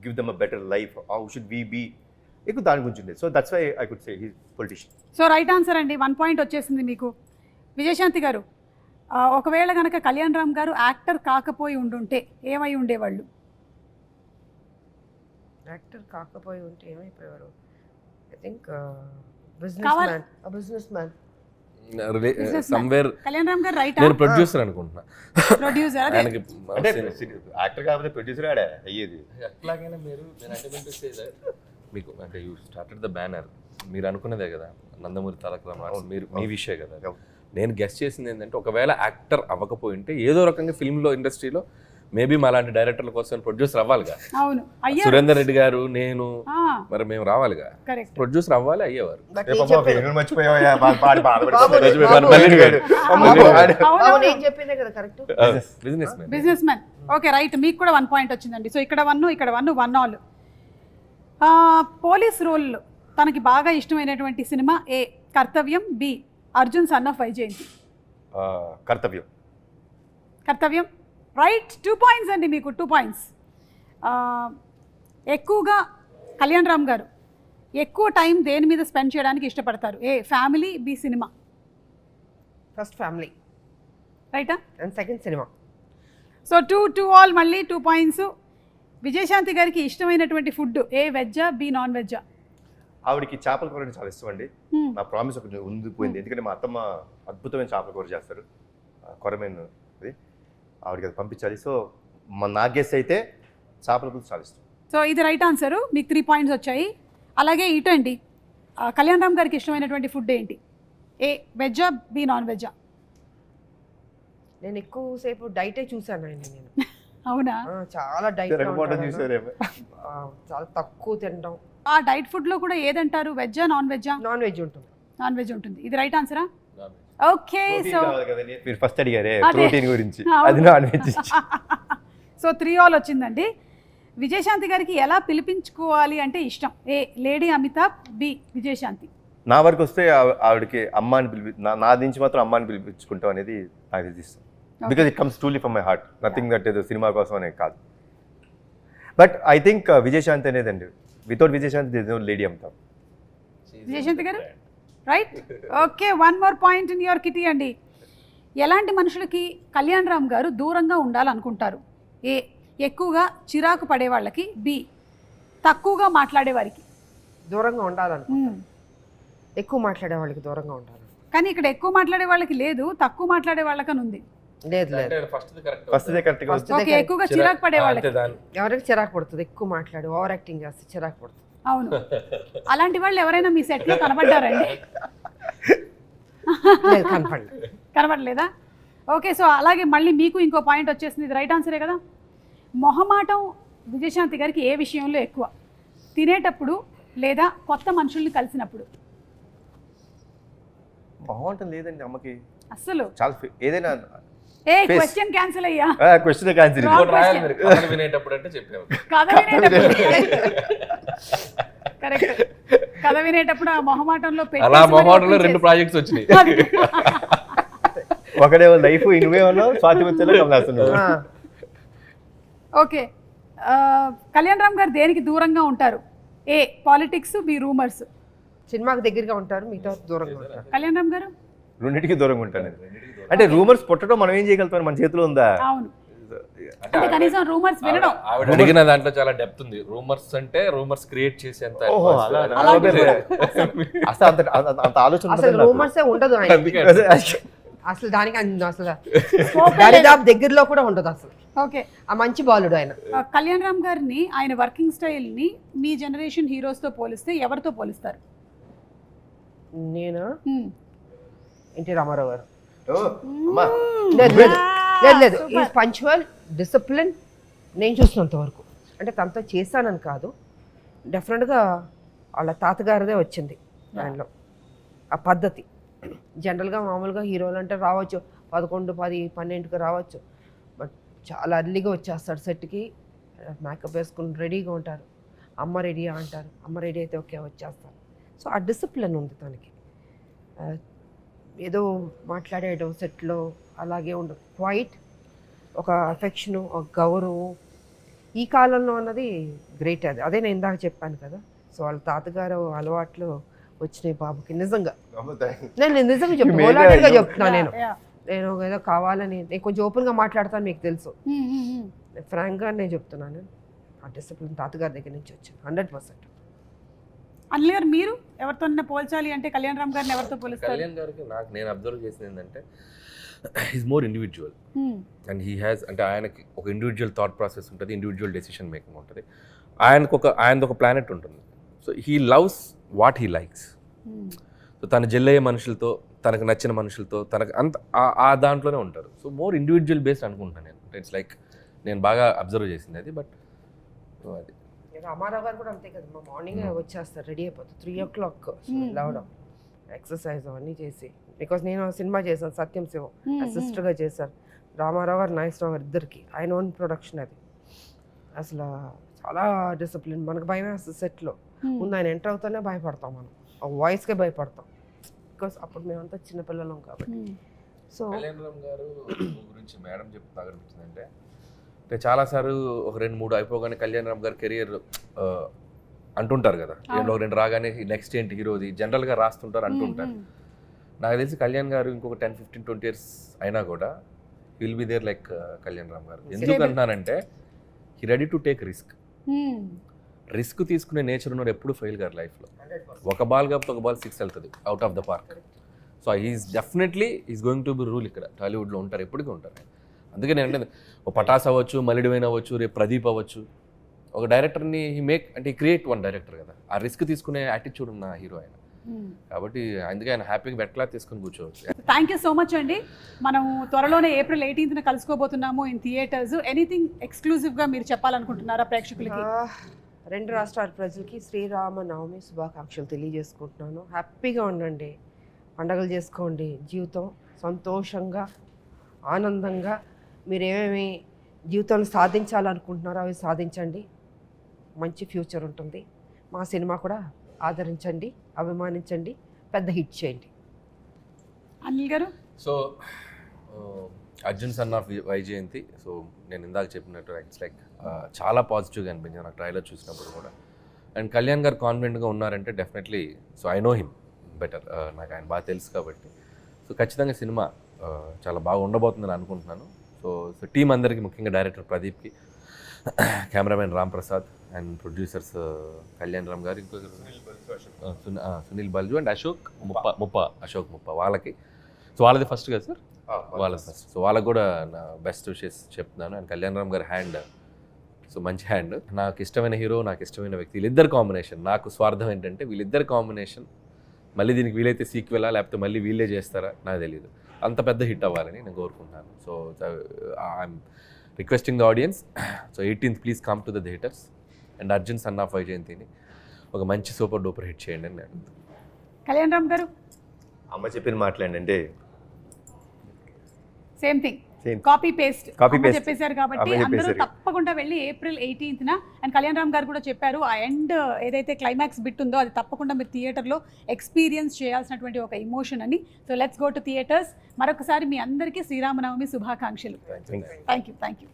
B: give them a better life, how should we be, ఎక్కువ దాని గురించి ఉండేది. So that's why I could say he politician.
A: So right answer అండి, 1 point వచ్చేసింది మీకు. విజయశాంతి గారు, ఒకవేళ కనుక కళ్యాణ్ రామ్ గారు యాక్టర్ కాకపోయి ఉండుంటే ఏమై ఉండేవాళ్ళు?
C: యాక్టర్ కాకపోయి ఉంటే ఏమైపోయారు? I think businessman.
D: Somewhere
A: Kalyan Ram garu right
D: నేను ప్రొడ్యూసర్ అనుకుంటున్నా.
A: ప్రొడ్యూసర్ అదే
D: ఆయనకి
B: అంటే యాక్టర్ కాకపోతే ప్రొడ్యూసర్ ఆడే అయ్యేది.
D: ఎట్లాగైనా మీరు మీకు అంటే యూ స్టార్టెడ్ ద బ్యానర్, మీరు అనుకున్నదే కదా నందమూరి తారక రామారావు, మీరు మీ విషయం కదా. నేను గెస్ట్ చేసింది ఏంటంటే, ఒకవేళ యాక్టర్ అవ్వకపోయింటే ఏదో రకంగా ఫిల్మ్లో ఇండస్ట్రీలో మేబీ మా లాంటి డైరెక్టర్ల కోసం ప్రొడ్యూసర్ అవ్వాలిగా.
A: అవును అయ్యారు.
D: సురేందర్ రెడ్డి గారు, నేను,
A: ఆ,
D: మరి మేము రావాలిగా,
A: కరెక్ట్.
D: ప్రొడ్యూసర్ అవ్వాలి, అయ్యేవారు.
C: బట్
B: ఏ
C: నేను
B: పాప,
C: చెప్పేది-
B: వెనుకలు మర్చిపోయావా? పాడి
C: బాబు,
B: బాధపడుతున్నాడు.
C: బాబు.
B: మళ్ళీ గాడు. అమ్మో, ఆడు.
C: బాబు, నేను చెప్పిందే కదా correct.
D: Business man.
A: Business man. Okay right, మీకు కూడా 1 పాయింట్ వచ్చిందండి. సో ఇక్కడ 1 ఇక్కడ 1 ఆల్. పోలీస్ రోల్ తనకి బాగా ఇష్టమైనటువంటి సినిమా A Kartavyam, B Arjun son of Vyjayanthi.
B: Kartavyam.
A: Kartavyam right. 2 points అండి మీకు, 2 పాయింట్స్. ఎక్కువగా కళ్యాణ్ రామ్ గారు ఎక్కువ టైం దేని మీద స్పెండ్ చేయడానికి ఇష్టపడతారు? A family, B cinema.
C: First family
A: రైటా?
C: And second cinema.
A: So 2 all, మళ్ళీ 2 పాయింట్స్. విజయశాంతి గారికి ఇష్టమైనటువంటి ఫుడ్ ఏ వెజ్జా, బి నాన్ వెజ్జా?
B: ఆవిడకి చేపల కూర అంటే చాలా ఇష్టం అండి. నా ప్రామిస్ కొంచెం ఉండిపోయింది, ఎందుకంటే మా అత్తమ్మ అద్భుతమైన చేపల కూర చేస్తారు, కొరమేను అది, ఆవిడకి అది పంపించాలి. సో నా గెస్ అయితే చేపల కూర చాలా ఇష్టం.
A: సో ఇది రైట్ ఆన్సరు, మీకు 3 పాయింట్స్ వచ్చాయి. అలాగే ఇటండి, కళ్యాణ్ రామ్ గారికి ఇష్టమైనటువంటి ఫుడ్ ఏంటి? ఏ వెజ్జా, బి నాన్ వెజ్జా?
C: నేను ఎక్కువసేపు డైటే చూసాను ఆయన. నేను
A: అవునా?
C: చాలా డైట్
B: చూసారేమో.
C: చాలా తక్కువ తినడం.
A: ఆ డైట్ ఫుడ్లో కూడా ఏదంటారు, వెజ్జా నాన్ వెజ్జా?
C: నాన్ వెజ్ ఉంటుంది.
A: నాన్ వెజ్ ఉంటుంది. ఇది రైట్ ఆన్సరా? ఓకే. సో
B: మీరు ఫస్ట్ అడిగారే
A: అదే.
B: ప్రోటీన్ గురించి,
A: అవును.
B: అది నాన్ వెజ్.
A: సో 3 ఆల్ వచ్చిందండి. విజయశాంతి గారికి ఎలా పిలిపించుకోవాలి అంటే ఇష్టం? ఏ లేడీ అమితాబ్, బి విజయశాంతి.
B: నా వరకు వస్తే ఆవిడకి అమ్మ అని నా నుంచి మాత్రం అమ్మ అని పిలిపించుకుంటాం అనేది నాకు ఇష్టం. Because it comes truly from my heart, nothing that ఏదో సినిమా కోసం అనేది కాదు. బట్ ఐ థింక్ విజయశాంతి అనేదండి, without Vijayashanti this no lady Amitabh.
A: Vijayashanti garu right. Okay, 1 more point in your kitty అండి. ఎలాంటి మనుషులకి కళ్యాణ్ రామ్ గారు దూరంగా ఉండాలనుకుంటారు? ఏ ఎక్కువగా చిరాకు పడే వాళ్ళకి, బి తక్కువగా మాట్లాడే వారికి.
C: దూరంగా ఉండాలను. ఎక్కువ మాట్లాడే వాళ్ళకి దూరంగా ఉండాలి.
A: కానీ ఇక్కడ ఎక్కువ మాట్లాడే వాళ్ళకి లేదు, తక్కువ మాట్లాడే వాళ్ళకని ఉంది.
C: లేదు లేదు,
B: ఫస్ట్ దే కరెక్ట్ గా
C: First
A: ఓకే, ఎక్కువగా చిరాకు పడే వాళ్ళకి.
C: ఎవరికి చిరాకు పడుతుంది? ఎక్కువ మాట్లాడి ఓవర్ యాక్టింగ్ చేస్తే చిరాకు పడుతుంది.
A: అవును, అలాంటి వాళ్ళు ఎవరైనా మీ సెట్లో కనబడ్డారండి?
C: లేదు, కనపడలేదు.
A: కనబడలేదా? ఓకే, సో అలాగే మళ్ళీ మీకు ఇంకో పాయింట్ వచ్చేసింది. ఇది రైట్ ఆన్సరే కదా. మొహమాటం విజయశాంతి గారికి ఏ విషయంలో ఎక్కువ? తినేటప్పుడు లేదా కొత్త మనుషుల్ని కలిసినప్పుడు?
B: బాగుంటుంది లేదండి అమ్మకి
A: అస్సలు
B: చాలా ఏదైనా
A: ఏ
B: Face.
A: క్వశ్చన్ క్యాన్సిల్ అయ్యా.
B: Question cancel.
A: Wrong.
D: రాయాలి మీరు కథలు వినేటప్పుడు అంటే చెప్పాము.
A: కథ వినేటప్పుడు కరెక్ట్. కథ వినేటప్పుడు ఆ మొహమాటంలో
D: అలా
A: పెట్టేసి మరి
D: మొహమాటంలో
A: open
D: 2
A: చేసి-
D: ప్రాజెక్ట్స్ వచ్చినాయి.
A: అది.
B: ఒకడే లైఫ్ నువ్వేమన్నా స్వాతి వచ్చేలా కమలాస్తున్నావు.
A: ఓకే, కళ్యాణ్ రామ్ గారు దేనికి దూరంగా ఉంటారు? ఏ పాలిటిక్స్, బి రూమర్స్.
C: సినిమాకి దగ్గరగా ఉంటారు, మిగతా దూరంగా ఉంటారు.
A: కళ్యాణ్ రామ్ గారు
B: రెండింటికి దూరంగా ఉంటాను నేను. అంటే రూమర్స్ పుట్టడం మనం ఏం చేయగలుగుతాం, మన చేతిలో ఉందా?
A: అవును, అంటే కనీసం రూమర్స్ వినడం.
D: ఆవిడ అడిగిన దాంట్లో చాలా డెప్త్ ఉంది. రూమర్స్ అంటే రూమర్స్ క్రియేట్ చేసేంత
B: ఓహో, అలా
A: అలాంటివి కూడా.
B: అసలు అంత ఆలోచన
C: అసలు
B: ఉండదు నాకు.
C: రూమర్సే ఉండదు ఆయన. అసలు దానికి అసలు
A: Scope ఏ లేదు.
C: దరిదాపు దగ్గరలో కూడా ఉండదు అసలు.
A: ఓకే,
C: ఆ మంచి బాలుడు ఆయన.
A: కళ్యాణ్ రామ్ గారిని, ఆయన వర్కింగ్ స్టైల్ని మీ జనరేషన్ హీరోస్తో పోలిస్తే ఎవరితో పోలిస్తారు?
C: నేను
A: Hmm.
C: ఎన్టీ రామారావు గారు.
B: ఓ, అమ్మా.
C: లేదు లేదు లేదు లేదు,
A: Super.
C: Is punctual, discipline. నేను చూసినంత వరకు, అంటే తనతో చేశానని కాదు, డెఫినెట్గా వాళ్ళ తాతగారిదే వచ్చింది దానిలో ఆ పద్ధతి. జనరల్గా మామూలుగా హీరోలు అంటే రావచ్చు 11, 10, 12కి రావచ్చు, బట్ చాలా అర్లీగా వచ్చేస్తాడు సెట్కి. మేకప్ వేసుకుని రెడీగా ఉంటారు. అమ్మ రెడీ అంటారు, అమ్మ రెడీ అయితే ఓకే వచ్చేస్తాను. సో ఆ డిసిప్లిన్ ఉంది తనకి. ఏదో మాట్లాడేయడం సెట్లో అలాగే ఉండదు. క్వైట్, ఒక అఫెక్షను, ఒక గౌరవం ఈ కాలంలో అన్నది గ్రేట్. అదే నేను ఇందాక చెప్పాను కదా. సో వాళ్ళ తాతగారు అలవాట్లు వచ్చినాయి బాబుకి. నిజంగా నేను నిజంగా చెప్తాను, ఓలాటిగా చెప్తున్నాను. నేను ఏదో కావాలని, నేను కొంచెం ఓపెన్గా మాట్లాడతాను, మీకు తెలుసు. ఫ్రాంక్గా నేను చెప్తున్నాను, ఆ డిసిప్లిన్ తాతగారి దగ్గర నుంచి వచ్చింది 100%.
A: అనిల్ గారు, మీరు ఎవరితో పోల్చాలి అంటే కళ్యాణ్ రామ్ గారిని ఎవరితో పోలిస్తారు?
D: కళ్యాణ్ గారికి నేను అబ్జర్వ్ చేసింది ఏంటంటే is more individual and he has, అంటే ఆయనకి ఒక ఇండివిజువల్ థాట్ ప్రాసెస్ ఉంటుంది, ఇండివిజువల్ డెసిషన్ మేకింగ్ ఉంటుంది. ఆయనది ఒక ప్లానెట్ ఉంటుంది. So he loves what he likes. So తన జెల్లయ్యే మనుషులతో, తనకు నచ్చిన మనుషులతో, తనకు అంత ఆ దాంట్లోనే ఉంటారు. సో మోర్ ఇండివిజువల్ బేస్డ్ అనుకుంటాను నేను. ఇట్స్ లైక్ నేను బాగా అబ్జర్వ్ చేసింది అది. బట్ అది
C: రామారావు గారు కూడా అంతే కదా, మా మార్నింగ్ వచ్చేస్తారు, రెడీ అయిపోతారు 3 o'clock లేవడం, ఎక్సర్సైజ్ అవన్నీ చేసి. బికాస్ నేను సినిమా చేశాను సత్యం శివం, అసిస్టర్గా చేశాను. రామారావు గారు నాగేశ్వరరావు గారు ఇద్దరికి ఆయన ఓన్ ప్రొడక్షన్ అది. అసలు చాలా డిసిప్లిన్, మనకు భయం వేస్తుంది సెట్లో. ముందు ఆయన ఎంటర్ అవుతానే భయపడతాం, మనం ఆ వాయిస్కే భయపడతాం, బికాస్ అప్పుడు మేమంతా చిన్నపిల్లలం కాబట్టి. సో
D: కళ్యాణ్ రామ్ గారు గురించి మేడం చెప్తే నాకు అనిపించిందంటే, అంటే చాలాసార్లు ఒక 2-3 అయిపోగానే కళ్యాణ్ రామ్ గారి కెరియర్ అంటుంటారు కదా, ఒక 2 రాగానే నెక్స్ట్ ఏంటి హీరోది జనరల్గా రాస్తుంటారు అంటుంటారు. నాకు తెలిసి కళ్యాణ్ గారు ఇంకొక 10-15-20 years అయినా కూడా will be there like Kalyan Ram garu. ఎందుకు అంటున్నానంటే, he ready to take risk తీసుకునే నేచర్ ఉన్నాడు, ఎప్పుడు ఫెయిల్ గారు లైఫ్లో. ఒక బాల్ కాబట్టి ఒక బాల్ 6 వెళ్తుంది out of the park. So he's definitely is going to be rule ఇక్కడ టాలీవుడ్లో ఉంటారు, ఎప్పటికీ ఉంటారు. అందుకే నేను అంటే ఒక పటాస్ అవ్వచ్చు, మలిడివైన్ అవ్వచ్చు, రేపు ప్రదీప్ అవ్వచ్చు, ఒక డైరెక్టర్ని అంటే క్రియేట్ వన్ డైరెక్టర్ కదా, ఆ రిస్క్ తీసుకునే యాటిట్యూడ్ ఉన్న హీరో ఆయన. కాబట్టి అందుకే ఆయన హ్యాపీగా బెట్లా తీసుకుని కూర్చోవచ్చు.
A: థ్యాంక్ యూ సో మచ్ అండి. మనం త్వరలోనే April 18th కలుసుకోబోతున్నాము ఇన్ థియేటర్స్. ఎనీథింగ్ ఎక్స్క్లూజివ్గా మీరు చెప్పాలనుకుంటున్నారా ప్రేక్షకులకి?
C: 2 రాష్ట్రాల ప్రజలకి శ్రీరామనవమి శుభాకాంక్షలు తెలియజేసుకుంటున్నాను. హ్యాపీగా ఉండండి, పండగలు చేసుకోండి, జీవితం సంతోషంగా ఆనందంగా మీరు ఏమేమి జీవితంలో సాధించాలనుకుంటున్నారో అవి సాధించండి, మంచి ఫ్యూచర్ ఉంటుంది. మా సినిమా కూడా ఆదరించండి, అభిమానించండి, పెద్ద హిట్ చేయండి.
A: అనిల్ గారు?
D: So Arjun son of Vyjayanthi, so నేను ఇందాక చెప్పినట్టు ఇట్స్ లైక్ చాలా పాజిటివ్గా అనిపించింది నాకు ట్రైలర్ చూసినప్పుడు కూడా. అండ్ కళ్యాణ్ గారు కాన్ఫిడెంట్గా ఉన్నారంటే definitely, so I know him better, నాకు ఆయన బాగా తెలుసు కాబట్టి. సో ఖచ్చితంగా సినిమా చాలా బాగా ఉండబోతుందని అనుకుంటున్నాను. సో టీం అందరికీ, ముఖ్యంగా డైరెక్టర్ ప్రదీప్కి, cameraman Ram Prasad and producers Kalyan Ram garu, ఇంకో సునీల్ బల్జు అండ్ అశోక్ ముప్ప వాళ్ళకి. సో వాళ్ళది ఫస్ట్ కదా సార్? వాళ్ళది ఫస్ట్. సో వాళ్ళకి కూడా నా బెస్ట్ విషెస్ చెప్తున్నాను. అండ్ కళ్యాణ్ రామ్ గారి హ్యాండ్, సో మంచి హ్యాండ్. నాకు ఇష్టమైన హీరో, నాకు ఇష్టమైన వ్యక్తి, వీళ్ళిద్దరు కాంబినేషన్. నాకు స్వార్థం ఏంటంటే వీళ్ళిద్దరు కాంబినేషన్ మళ్ళీ దీనికి వీలైతే సీక్వెలా లేకపోతే మళ్ళీ వీళ్ళే చేస్తారా నాకు తెలియదు, అంత పెద్ద హిట్ అవ్వాలని నేను కోరుకుంటున్నాను. So I'm requesting the audience, so 18th please come to the theatres and Arjun son of వైజయంతిని ఒక మంచి సూపర్ డూపర్ హిట్ చేయండి అని నేను అడుగుతాను.
A: కళ్యాణ్ రామ్ గారు?
B: అమ్మ చెప్పిన మాట్లాడండి,
A: సేమ్ థింగ్, కాపీ పేస్ట్ చెప్పేశారు కాబట్టి
B: అమ్మ
A: అందరూ
B: చెప్పేశారు.
A: తప్పకుండా వెళ్ళి April 18th and Kalyan Ram గారు కూడా చెప్పారు ఆ ఎండ్ ఏదైతే క్లైమాక్స్ బిట్ ఉందో అది తప్పకుండా మీరు థియేటర్లో ఎక్స్పీరియన్స్ చేయాల్సినటువంటి ఒక ఎమోషన్ అని. So let's go to theatres. మరొకసారి మీ అందరికీ శ్రీరామనవమి శుభాకాంక్షలు.
B: Thank you.
A: Thank you.